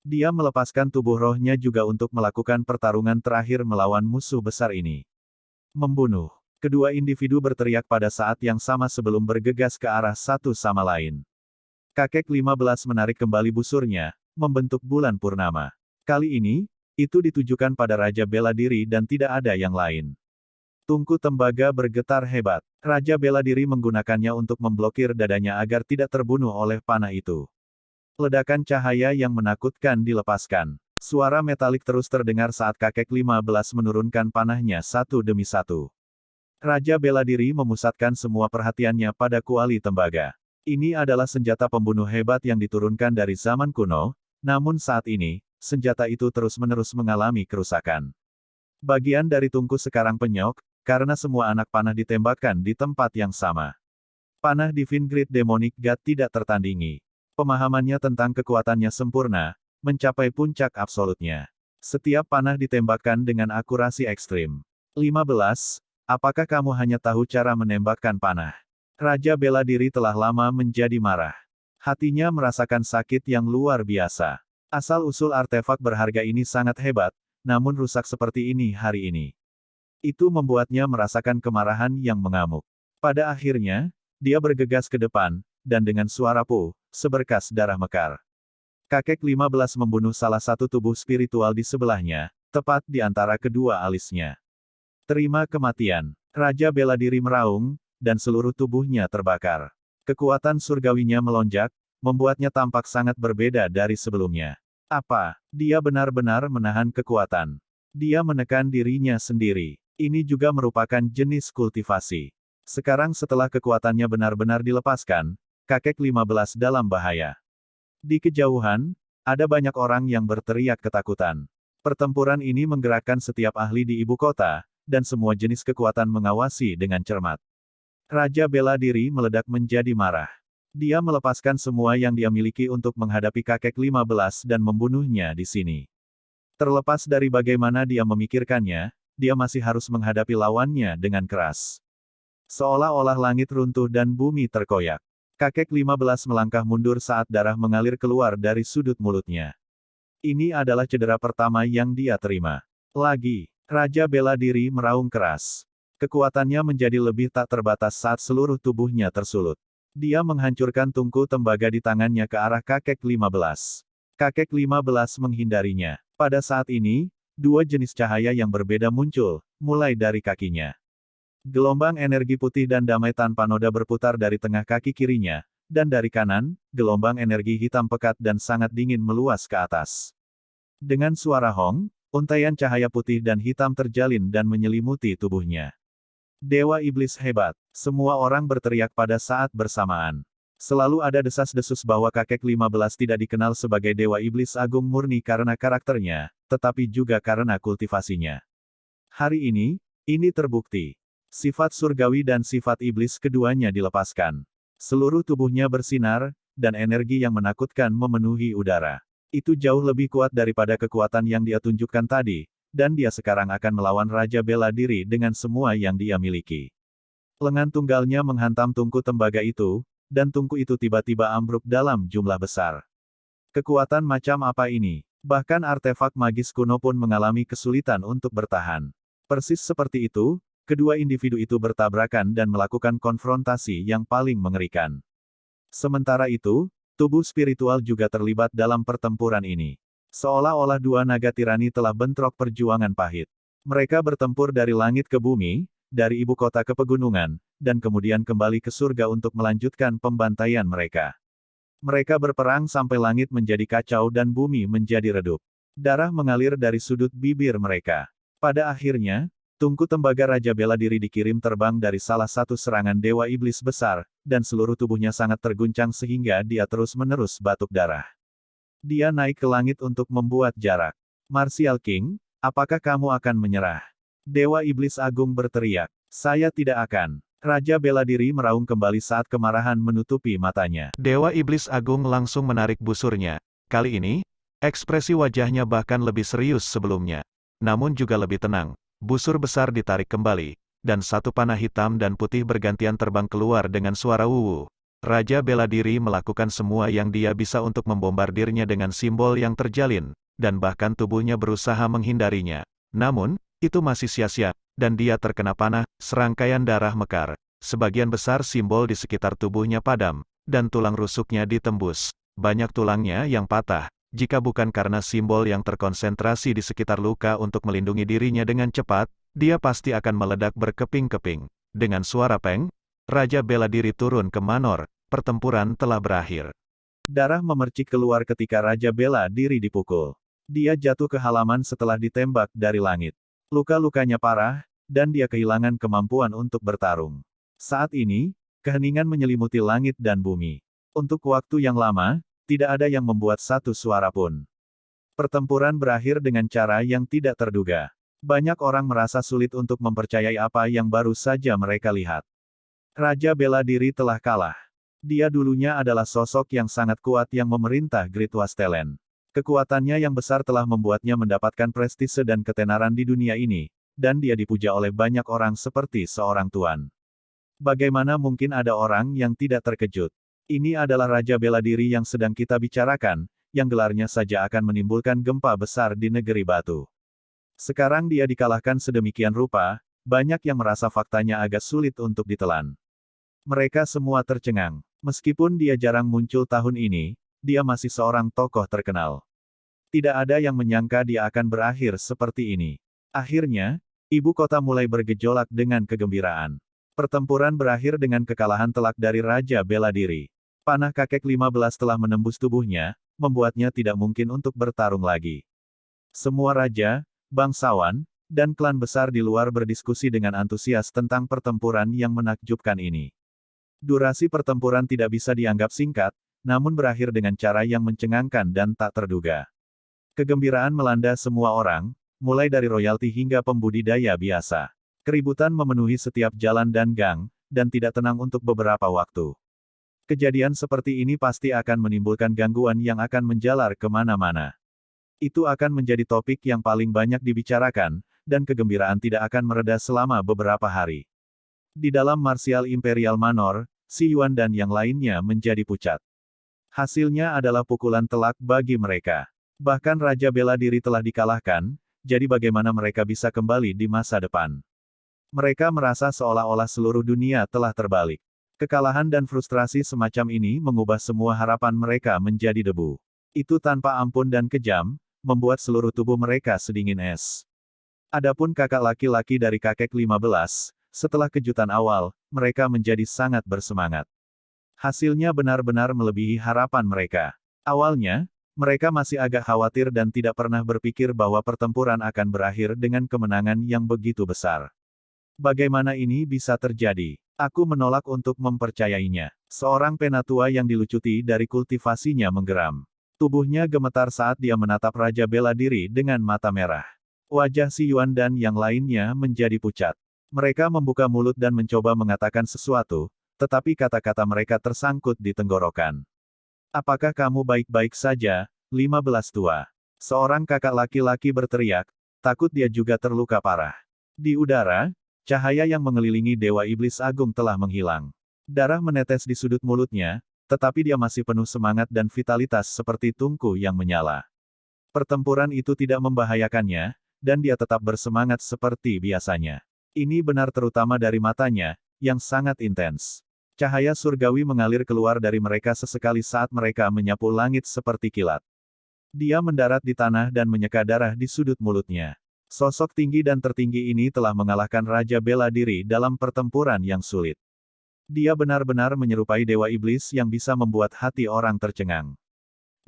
[SPEAKER 2] Dia melepaskan tubuh rohnya juga untuk melakukan pertarungan terakhir melawan musuh besar ini. Membunuh. Kedua individu berteriak pada saat yang sama sebelum bergegas ke arah satu sama lain. Kakek 15 menarik kembali busurnya, membentuk bulan purnama. Kali ini, itu ditujukan pada Raja Bela Diri dan tidak ada yang lain. Tungku tembaga bergetar hebat. Raja Bela Diri menggunakannya untuk memblokir dadanya agar tidak terbunuh oleh panah itu. Ledakan cahaya yang menakutkan dilepaskan. Suara metalik terus terdengar saat kakek 15 menurunkan panahnya satu demi satu. Raja Bela Diri memusatkan semua perhatiannya pada kuali tembaga. Ini adalah senjata pembunuh hebat yang diturunkan dari zaman kuno, namun saat ini, senjata itu terus-menerus mengalami kerusakan. Bagian dari tungku sekarang penyok, karena semua anak panah ditembakkan di tempat yang sama. Panah Divine Great Demonic God tidak tertandingi. Pemahamannya tentang kekuatannya sempurna, mencapai puncak absolutnya. Setiap panah ditembakkan dengan akurasi ekstrim. 15. Apakah kamu hanya tahu cara menembakkan panah? Raja Bela Diri telah lama menjadi marah. Hatinya merasakan sakit yang luar biasa. Asal-usul artefak berharga ini sangat hebat, namun rusak seperti ini hari ini. Itu membuatnya merasakan kemarahan yang mengamuk. Pada akhirnya, dia bergegas ke depan, dan dengan suara puh, seberkas darah mekar. Kakek 15 membunuh salah satu tubuh spiritual di sebelahnya, tepat di antara kedua alisnya. Terima kematian. Raja Bela Diri meraung, dan seluruh tubuhnya terbakar. Kekuatan surgawinya melonjak, membuatnya tampak sangat berbeda dari sebelumnya. Apa? Dia benar-benar menahan kekuatan. Dia menekan dirinya sendiri. Ini juga merupakan jenis kultivasi. Sekarang setelah kekuatannya benar-benar dilepaskan, kakek 15 dalam bahaya. Di kejauhan, ada banyak orang yang berteriak ketakutan. Pertempuran ini menggerakkan setiap ahli di ibu kota, dan semua jenis kekuatan mengawasi dengan cermat. Raja Bela Diri meledak menjadi marah. Dia melepaskan semua yang dia miliki untuk menghadapi kakek 15 dan membunuhnya di sini. Terlepas dari bagaimana dia memikirkannya, dia masih harus menghadapi lawannya dengan keras. Seolah-olah langit runtuh dan bumi terkoyak. Kakek 15 melangkah mundur saat darah mengalir keluar dari sudut mulutnya. Ini adalah cedera pertama yang dia terima. Lagi, Raja Bela Diri meraung keras. Kekuatannya menjadi lebih tak terbatas saat seluruh tubuhnya tersulut. Dia menghancurkan tungku tembaga di tangannya ke arah kakek 15. Kakek 15 menghindarinya. Pada saat ini, dua jenis cahaya yang berbeda muncul, mulai dari kakinya. Gelombang energi putih dan damai tanpa noda berputar dari tengah kaki kirinya, dan dari kanan, gelombang energi hitam pekat dan sangat dingin meluas ke atas. Dengan suara hong, untaian cahaya putih dan hitam terjalin dan menyelimuti tubuhnya. Dewa Iblis hebat. Semua orang berteriak pada saat bersamaan. Selalu ada desas-desus bahwa kakek 15 tidak dikenal sebagai Dewa Iblis Agung murni karena karakternya, tetapi juga karena kultivasinya. Hari ini terbukti. Sifat surgawi dan sifat iblis keduanya dilepaskan. Seluruh tubuhnya bersinar, dan energi yang menakutkan memenuhi udara. Itu jauh lebih kuat daripada kekuatan yang dia tunjukkan tadi, dan dia sekarang akan melawan Raja Bela Diri dengan semua yang dia miliki. Lengan tunggalnya menghantam tungku tembaga itu, dan tungku itu tiba-tiba ambruk dalam jumlah besar. Kekuatan macam apa ini? Bahkan artefak magis kuno pun mengalami kesulitan untuk bertahan. Persis seperti itu, kedua individu itu bertabrakan dan melakukan konfrontasi yang paling mengerikan. Sementara itu, tubuh spiritual juga terlibat dalam pertempuran ini. Seolah-olah dua naga tirani telah bentrok perjuangan pahit. Mereka bertempur dari langit ke bumi, dari ibu kota ke pegunungan, dan kemudian kembali ke surga untuk melanjutkan pembantaian mereka. Mereka berperang sampai langit menjadi kacau dan bumi menjadi redup. Darah mengalir dari sudut bibir mereka. Pada akhirnya, tungku tembaga Raja Bela Diri dikirim terbang dari salah satu serangan Dewa Iblis besar, dan seluruh tubuhnya sangat terguncang sehingga dia terus-menerus batuk darah. Dia naik ke langit untuk membuat jarak. Martial King, apakah kamu akan menyerah? Dewa Iblis Agung berteriak. Saya tidak akan. Raja Bela Diri meraung kembali saat kemarahan menutupi matanya.
[SPEAKER 1] Dewa Iblis Agung langsung menarik busurnya. Kali ini, ekspresi wajahnya bahkan lebih serius sebelumnya. Namun juga lebih tenang. Busur besar ditarik kembali, dan satu panah hitam dan putih bergantian terbang keluar dengan suara wuwu. Raja Bela Diri melakukan semua yang dia bisa untuk membombardirnya dengan simbol yang terjalin, dan bahkan tubuhnya berusaha menghindarinya. Namun, itu masih sia-sia, dan dia terkena panah, serangkaian darah mekar. Sebagian besar simbol di sekitar tubuhnya padam, dan tulang rusuknya ditembus. Banyak tulangnya yang patah, jika bukan karena simbol yang terkonsentrasi di sekitar luka untuk melindungi dirinya dengan cepat, dia pasti akan meledak berkeping-keping. Dengan suara peng, Raja Bela Diri turun ke Manor, pertempuran telah berakhir.
[SPEAKER 2] Darah memercik keluar ketika Raja Bela Diri dipukul. Dia jatuh ke halaman setelah ditembak dari langit. Luka-lukanya parah, dan dia kehilangan kemampuan untuk bertarung. Saat ini, keheningan menyelimuti langit dan bumi. Untuk waktu yang lama, tidak ada yang membuat satu suara pun. Pertempuran berakhir dengan cara yang tidak terduga. Banyak orang merasa sulit untuk mempercayai apa yang baru saja mereka lihat. Raja Bela Diri telah kalah. Dia dulunya adalah sosok yang sangat kuat yang memerintah Great Wastelen. Kekuatannya yang besar telah membuatnya mendapatkan prestise dan ketenaran di dunia ini, dan dia dipuja oleh banyak orang seperti seorang tuan. Bagaimana mungkin ada orang yang tidak terkejut? Ini adalah Raja Bela Diri yang sedang kita bicarakan, yang gelarnya saja akan menimbulkan gempa besar di negeri batu. Sekarang dia dikalahkan sedemikian rupa, banyak yang merasa faktanya agak sulit untuk ditelan. Mereka semua tercengang. Meskipun dia jarang muncul tahun ini, dia masih seorang tokoh terkenal. Tidak ada yang menyangka dia akan berakhir seperti ini. Akhirnya, ibu kota mulai bergejolak dengan kegembiraan. Pertempuran berakhir dengan kekalahan telak dari Raja Bela Diri. Panah kakek 15 telah menembus tubuhnya, membuatnya tidak mungkin untuk bertarung lagi. Semua raja, bangsawan, dan klan besar di luar berdiskusi dengan antusias tentang pertempuran yang menakjubkan ini. Durasi pertempuran tidak bisa dianggap singkat, namun berakhir dengan cara yang mencengangkan dan tak terduga. Kegembiraan melanda semua orang, mulai dari royalti hingga pembudidaya biasa. Keributan memenuhi setiap jalan dan gang, dan tidak tenang untuk beberapa waktu. Kejadian seperti ini pasti akan menimbulkan gangguan yang akan menjalar kemana-mana. Itu akan menjadi topik yang paling banyak dibicarakan, dan kegembiraan tidak akan mereda selama beberapa hari. Di dalam Martial Imperial Manor, Si Yuan dan yang lainnya menjadi pucat. Hasilnya adalah pukulan telak bagi mereka. Bahkan Raja Bela Diri telah dikalahkan, jadi bagaimana mereka bisa kembali di masa depan? Mereka merasa seolah-olah seluruh dunia telah terbalik. Kekalahan dan frustrasi semacam ini mengubah semua harapan mereka menjadi debu. Itu tanpa ampun dan kejam, membuat seluruh tubuh mereka sedingin es. Adapun kakak laki-laki dari kakek 15, setelah kejutan awal, mereka menjadi sangat bersemangat. Hasilnya benar-benar melebihi harapan mereka. Awalnya, mereka masih agak khawatir dan tidak pernah berpikir bahwa pertempuran akan berakhir dengan kemenangan yang begitu besar. Bagaimana ini bisa terjadi? Aku menolak untuk mempercayainya. Seorang penatua yang dilucuti dari kultivasinya menggeram. Tubuhnya gemetar saat dia menatap Raja Bela Diri dengan mata merah. Wajah Si Yuan dan yang lainnya menjadi pucat. Mereka membuka mulut dan mencoba mengatakan sesuatu, tetapi kata-kata mereka tersangkut di tenggorokan. Apakah kamu baik-baik saja, 15 tua. Seorang kakak laki-laki berteriak, takut dia juga terluka parah. Di udara, cahaya yang mengelilingi Dewa Iblis Agung telah menghilang. Darah menetes di sudut mulutnya, tetapi dia masih penuh semangat dan vitalitas seperti tungku yang menyala. Pertempuran itu tidak membahayakannya, dan dia tetap bersemangat seperti biasanya. Ini benar terutama dari matanya, yang sangat intens. Cahaya surgawi mengalir keluar dari mereka sesekali saat mereka menyapu langit seperti kilat. Dia mendarat di tanah dan menyeka darah di sudut mulutnya. Sosok tinggi dan tertinggi ini telah mengalahkan Raja Bela Diri dalam pertempuran yang sulit. Dia benar-benar menyerupai Dewa Iblis yang bisa membuat hati orang tercengang.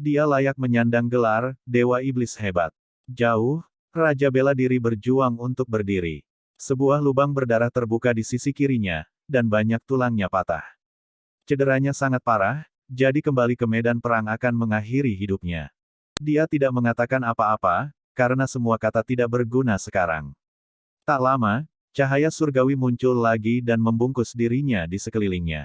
[SPEAKER 2] Dia layak menyandang gelar, Dewa Iblis Hebat. Jauh, Raja Bela Diri berjuang untuk berdiri. Sebuah lubang berdarah terbuka di sisi kirinya, dan banyak tulangnya patah. Cederanya sangat parah, jadi kembali ke medan perang akan mengakhiri hidupnya. Dia tidak mengatakan apa-apa, karena semua kata tidak berguna sekarang. Tak lama, cahaya surgawi muncul lagi dan membungkus dirinya di sekelilingnya.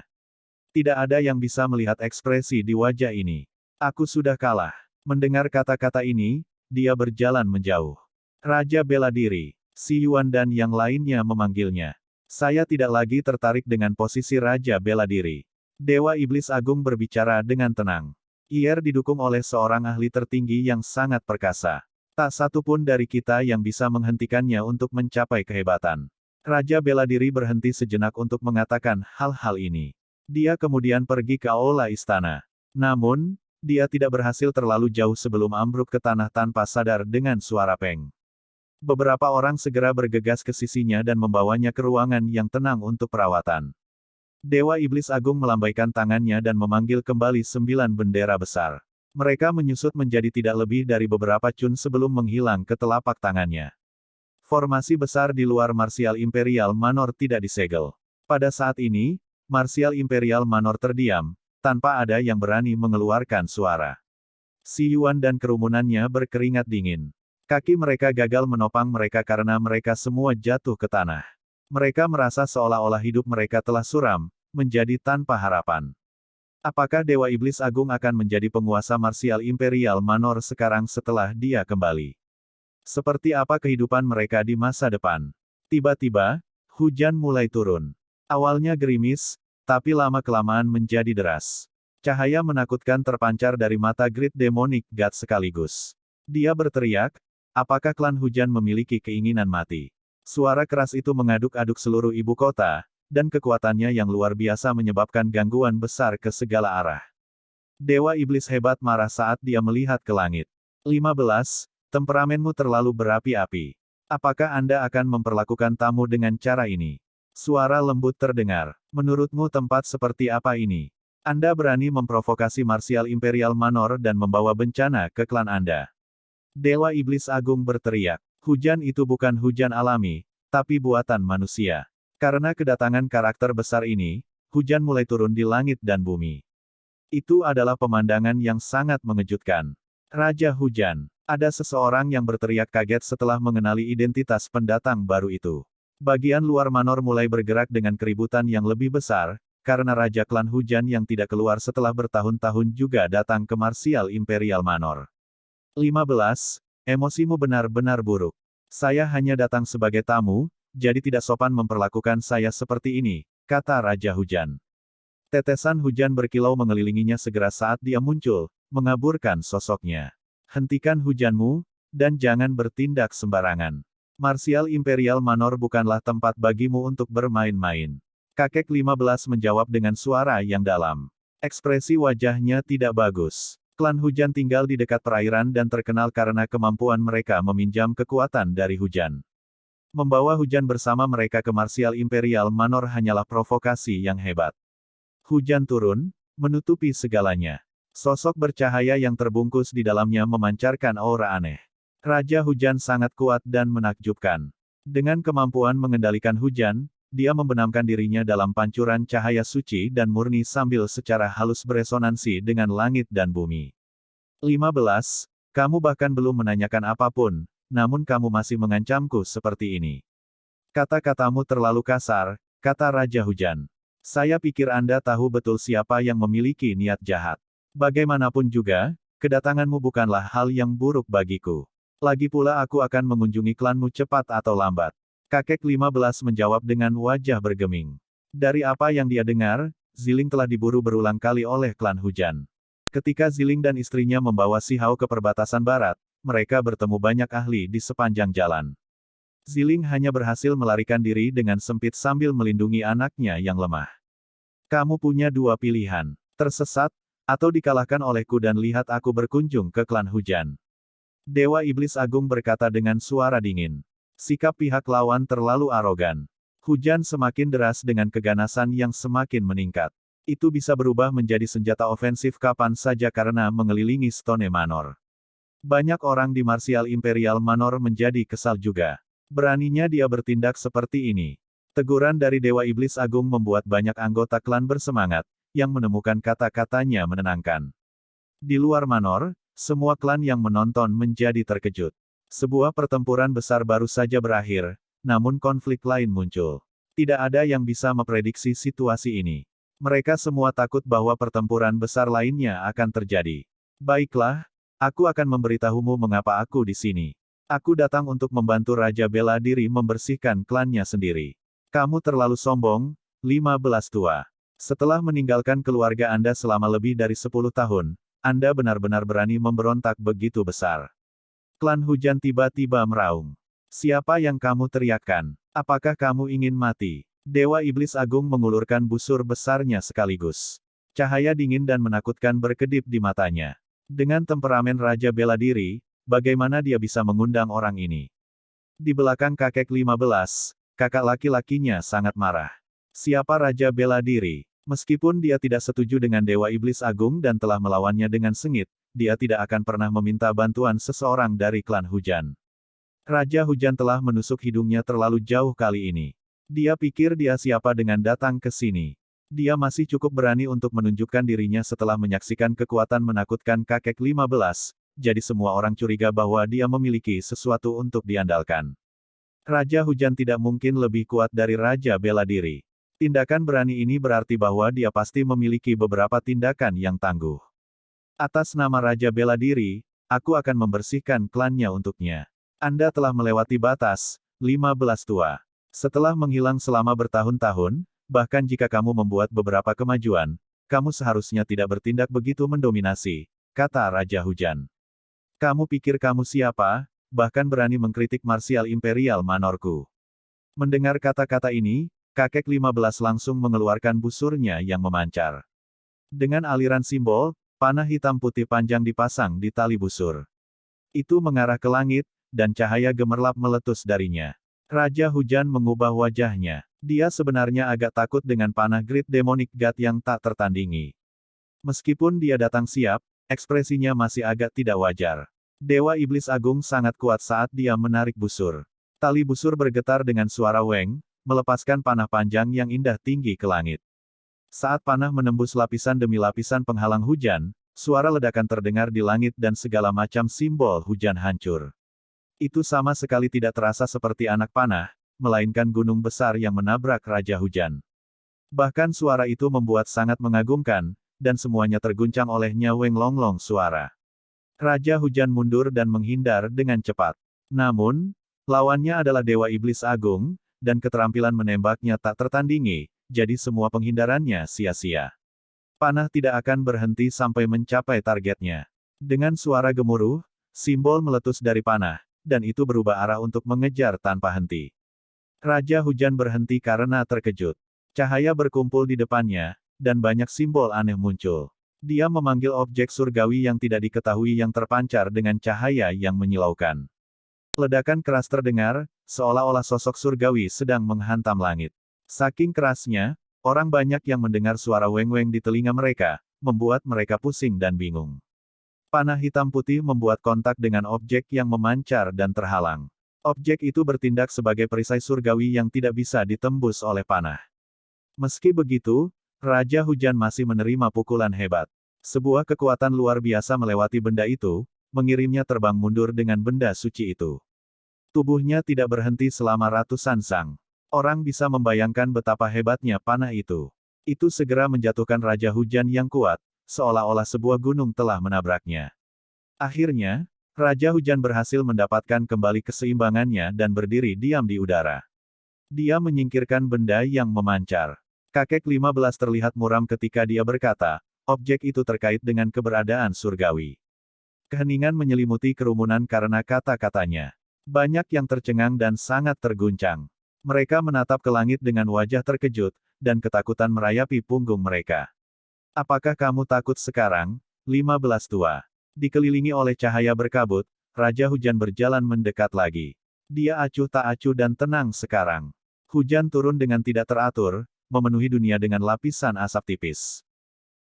[SPEAKER 2] Tidak ada yang bisa melihat ekspresi di wajah ini. Aku sudah kalah. Mendengar kata-kata ini, dia berjalan menjauh. Raja Bela Diri, Si Yuan dan yang lainnya memanggilnya. Saya tidak lagi tertarik dengan posisi Raja Bela Diri. Dewa Iblis Agung berbicara dengan tenang. Ia didukung oleh seorang ahli tertinggi yang sangat perkasa. Tak satu pun dari kita yang bisa menghentikannya untuk mencapai kehebatan. Raja Bela Diri berhenti sejenak untuk mengatakan hal-hal ini. Dia kemudian pergi ke aula istana. Namun, dia tidak berhasil terlalu jauh sebelum ambruk ke tanah tanpa sadar dengan suara peng. Beberapa orang segera bergegas ke sisinya dan membawanya ke ruangan yang tenang untuk perawatan. Dewa Iblis Agung melambaikan tangannya dan memanggil kembali 9 bendera besar. Mereka menyusut menjadi tidak lebih dari beberapa cun sebelum menghilang ke telapak tangannya. Formasi besar di luar Martial Imperial Manor tidak disegel. Pada saat ini, Martial Imperial Manor terdiam, tanpa ada yang berani mengeluarkan suara. Si Yuan dan kerumunannya berkeringat dingin. Kaki mereka gagal menopang mereka karena mereka semua jatuh ke tanah. Mereka merasa seolah-olah hidup mereka telah suram, menjadi tanpa harapan. Apakah Dewa Iblis Agung akan menjadi penguasa Martial Imperial Manor sekarang setelah dia kembali? Seperti apa kehidupan mereka di masa depan? Tiba-tiba, hujan mulai turun. Awalnya gerimis, tapi lama-kelamaan menjadi deras. Cahaya menakutkan terpancar dari mata Great Demonic God sekaligus. Dia berteriak, apakah klan hujan memiliki keinginan mati? Suara keras itu mengaduk-aduk seluruh ibu kota, dan kekuatannya yang luar biasa menyebabkan gangguan besar ke segala arah. Dewa Iblis Hebat marah saat dia melihat ke langit. 15. Temperamenmu terlalu berapi-api. Apakah Anda akan memperlakukan tamu dengan cara ini? Suara lembut terdengar. Menurutmu tempat seperti apa ini? Anda berani memprovokasi Martial Imperial Manor dan membawa bencana ke klan Anda. Dewa Iblis Agung berteriak. Hujan itu bukan hujan alami, tapi buatan manusia. Karena kedatangan karakter besar ini, hujan mulai turun di langit dan bumi. Itu adalah pemandangan yang sangat mengejutkan. Raja Hujan. Ada seseorang yang berteriak kaget setelah mengenali identitas pendatang baru itu. Bagian luar Manor mulai bergerak dengan keributan yang lebih besar, karena Raja Klan Hujan yang tidak keluar setelah bertahun-tahun juga datang ke Martial Imperial Manor. 15. Emosimu benar-benar buruk. Saya hanya datang sebagai tamu, jadi tidak sopan memperlakukan saya seperti ini, kata Raja Hujan. Tetesan hujan berkilau mengelilinginya segera saat dia muncul, mengaburkan sosoknya. Hentikan hujanmu, dan jangan bertindak sembarangan. Martial Imperial Manor bukanlah tempat bagimu untuk bermain-main. Kakek 15 menjawab dengan suara yang dalam. Ekspresi wajahnya tidak bagus. Klan hujan tinggal di dekat perairan dan terkenal karena kemampuan mereka meminjam kekuatan dari hujan. Membawa hujan bersama mereka ke Martial Imperial Manor hanyalah provokasi yang hebat. Hujan turun, menutupi segalanya. Sosok bercahaya yang terbungkus di dalamnya memancarkan aura aneh. Raja Hujan sangat kuat dan menakjubkan. Dengan kemampuan mengendalikan hujan, dia membenamkan dirinya dalam pancuran cahaya suci dan murni sambil secara halus beresonansi dengan langit dan bumi. 15. Kamu bahkan belum menanyakan apapun, namun kamu masih mengancamku seperti ini. Kata-katamu terlalu kasar, kata Raja Hujan. Saya pikir Anda tahu betul siapa yang memiliki niat jahat. Bagaimanapun juga, Kedatanganmu bukanlah hal yang buruk bagiku. Lagi pula aku akan mengunjungi klanmu cepat atau lambat. Kakek 15 menjawab dengan wajah bergeming. Dari apa yang dia dengar, Ziling telah diburu berulang kali oleh klan hujan. Ketika Ziling dan istrinya membawa Si Hao ke perbatasan barat, mereka bertemu banyak ahli di sepanjang jalan. Ziling hanya berhasil melarikan diri dengan sempit sambil melindungi anaknya yang lemah. Kamu punya dua pilihan, tersesat, atau dikalahkan olehku dan lihat aku berkunjung ke klan hujan. Dewa Iblis Agung berkata dengan suara dingin. Sikap pihak lawan terlalu arogan. Hujan semakin deras dengan keganasan yang semakin meningkat. Itu bisa berubah menjadi senjata ofensif kapan saja karena mengelilingi Stone Manor. Banyak orang di Martial Imperial Manor menjadi kesal juga. Beraninya dia bertindak seperti ini. Teguran dari Dewa Iblis Agung membuat banyak anggota klan bersemangat, yang menemukan kata-katanya menenangkan. Di luar Manor, semua klan yang menonton menjadi terkejut. Sebuah pertempuran besar baru saja berakhir, namun konflik lain muncul. Tidak ada yang bisa memprediksi situasi ini. Mereka semua takut bahwa pertempuran besar lainnya akan terjadi. Baiklah, aku akan memberitahumu mengapa aku di sini. Aku datang untuk membantu Raja Bela Diri membersihkan klannya sendiri. Kamu terlalu sombong, 15 tua. Setelah meninggalkan keluarga Anda selama lebih dari 10 tahun, Anda benar-benar berani memberontak begitu besar. Klan hujan tiba-tiba meraung. Siapa yang kamu teriakkan? Apakah kamu ingin mati? Dewa Iblis Agung mengulurkan busur besarnya sekaligus. Cahaya dingin dan menakutkan berkedip di matanya. Dengan temperamen Raja Bela Diri, bagaimana dia bisa mengundang orang ini? Di belakang kakek 15, kakak laki-lakinya sangat marah. Siapa Raja Bela Diri? Meskipun dia tidak setuju dengan Dewa Iblis Agung dan telah melawannya dengan sengit, dia tidak akan pernah meminta bantuan seseorang dari klan hujan. Raja Hujan telah menusuk hidungnya terlalu jauh kali ini. Dia pikir dia siapa dengan datang ke sini. Dia masih cukup berani untuk menunjukkan dirinya setelah menyaksikan kekuatan menakutkan kakek 15, jadi semua orang curiga bahwa dia memiliki sesuatu untuk diandalkan. Raja Hujan tidak mungkin lebih kuat dari Raja Bela Diri. Tindakan berani ini berarti bahwa dia pasti memiliki beberapa tindakan yang tangguh. Atas nama Raja Bela Diri, aku akan membersihkan klannya untuknya. Anda telah melewati batas, 15 tua. Setelah menghilang selama bertahun-tahun, bahkan jika kamu membuat beberapa kemajuan, kamu seharusnya tidak bertindak begitu mendominasi, kata Raja Hujan. Kamu pikir kamu siapa, bahkan berani mengkritik Martial Imperial Manorku. Mendengar kata-kata ini, kakek 15 langsung mengeluarkan busurnya yang memancar. Dengan aliran simbol, panah hitam putih panjang dipasang di tali busur. Itu mengarah ke langit, dan cahaya gemerlap meletus darinya. Raja Hujan mengubah wajahnya. Dia sebenarnya agak takut dengan panah Great Demonic God yang tak tertandingi. Meskipun dia datang siap, ekspresinya masih agak tidak wajar. Dewa Iblis Agung sangat kuat saat dia menarik busur. Tali busur bergetar dengan suara weng, melepaskan panah panjang yang indah tinggi ke langit. Saat panah menembus lapisan demi lapisan penghalang hujan, suara ledakan terdengar di langit dan segala macam simbol hujan hancur. Itu sama sekali tidak terasa seperti anak panah, melainkan gunung besar yang menabrak Raja Hujan. Bahkan suara itu membuat sangat mengagumkan, dan semuanya terguncang oleh nyaweng longlong suara. Raja Hujan mundur dan menghindar dengan cepat. Namun, lawannya adalah Dewa Iblis Agung, dan keterampilan menembaknya tak tertandingi, jadi semua penghindarannya sia-sia. Panah tidak akan berhenti sampai mencapai targetnya. Dengan suara gemuruh, simbol meletus dari panah, dan itu berubah arah untuk mengejar tanpa henti. Raja Hujan berhenti karena terkejut. Cahaya berkumpul di depannya, dan banyak simbol aneh muncul. Dia memanggil objek surgawi yang tidak diketahui yang terpancar dengan cahaya yang menyilaukan. Ledakan keras terdengar, seolah-olah sosok surgawi sedang menghantam langit. Saking kerasnya, orang banyak yang mendengar suara weng-weng di telinga mereka, membuat mereka pusing dan bingung. Panah hitam putih membuat kontak dengan objek yang memancar dan terhalang. Objek itu bertindak sebagai perisai surgawi yang tidak bisa ditembus oleh panah. Meski begitu, Raja Hujan masih menerima pukulan hebat. Sebuah kekuatan luar biasa melewati benda itu, mengirimnya terbang mundur dengan benda suci itu. Tubuhnya tidak berhenti selama ratusan sang. Orang bisa membayangkan betapa hebatnya panah itu. Itu segera menjatuhkan Raja Hujan yang kuat, seolah-olah sebuah gunung telah menabraknya. Akhirnya, Raja Hujan berhasil mendapatkan kembali keseimbangannya dan berdiri diam di udara. Dia menyingkirkan benda yang memancar. Kakek 15 terlihat muram ketika dia berkata, objek itu terkait dengan keberadaan surgawi. Keheningan menyelimuti kerumunan karena kata-katanya. Banyak yang tercengang dan sangat terguncang. Mereka menatap ke langit dengan wajah terkejut, dan ketakutan merayapi punggung mereka. Apakah kamu takut sekarang? 15 tua. Dikelilingi oleh cahaya berkabut, Raja Hujan berjalan mendekat lagi. Dia acuh tak acuh dan tenang sekarang. Hujan turun dengan tidak teratur, memenuhi dunia dengan lapisan asap tipis.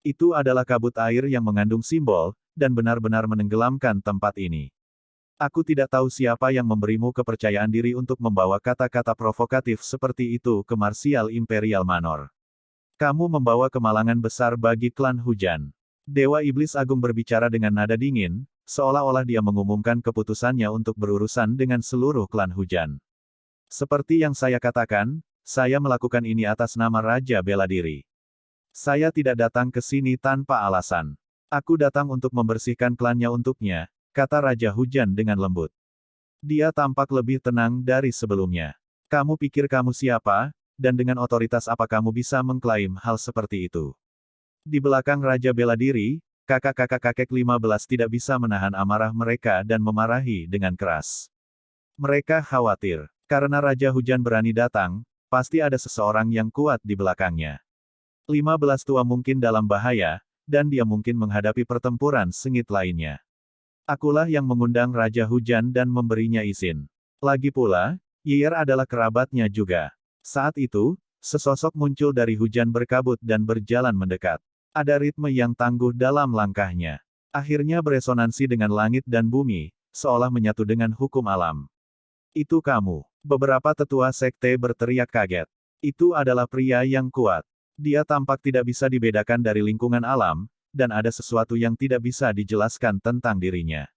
[SPEAKER 2] Itu adalah kabut air yang mengandung simbol, dan benar-benar menenggelamkan tempat ini. Aku tidak tahu siapa yang memberimu kepercayaan diri untuk membawa kata-kata provokatif seperti itu ke Marsial Imperial Manor. Kamu membawa kemalangan besar bagi klan Hujan. Dewa Iblis Agung berbicara dengan nada dingin, seolah-olah dia mengumumkan keputusannya untuk berurusan dengan seluruh klan Hujan. Seperti yang saya katakan, saya melakukan ini atas nama Raja Bela Diri. Saya tidak datang ke sini tanpa alasan. Aku datang untuk membersihkan klannya untuknya, kata Raja Hujan dengan lembut. Dia tampak lebih tenang dari sebelumnya. Kamu pikir kamu siapa, dan dengan otoritas apa kamu bisa mengklaim hal seperti itu? Di belakang Raja Bela Diri, kakak-kakak kakek 15 tidak bisa menahan amarah mereka dan memarahi dengan keras. Mereka khawatir, karena Raja Hujan berani datang, pasti ada seseorang yang kuat di belakangnya. 15 tua mungkin dalam bahaya, dan dia mungkin menghadapi pertempuran sengit lainnya. Akulah yang mengundang Raja Hujan dan memberinya izin. Lagi pula, Yer adalah kerabatnya juga. Saat itu, sesosok muncul dari hujan berkabut dan berjalan mendekat. Ada ritme yang tangguh dalam langkahnya. Akhirnya beresonansi dengan langit dan bumi, seolah menyatu dengan hukum alam. Itu kamu. Beberapa tetua sekte berteriak kaget. Itu adalah pria yang kuat. Dia tampak tidak bisa dibedakan dari lingkungan alam, dan ada sesuatu yang tidak bisa dijelaskan tentang dirinya.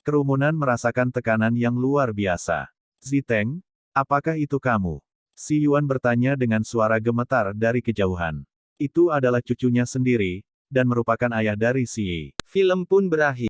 [SPEAKER 2] Kerumunan merasakan tekanan yang luar biasa. Ziteng, apakah itu kamu? Si Yuan bertanya dengan suara gemetar dari kejauhan. Itu adalah cucunya sendiri, dan merupakan ayah dari Si Yi.
[SPEAKER 3] Film pun berakhir.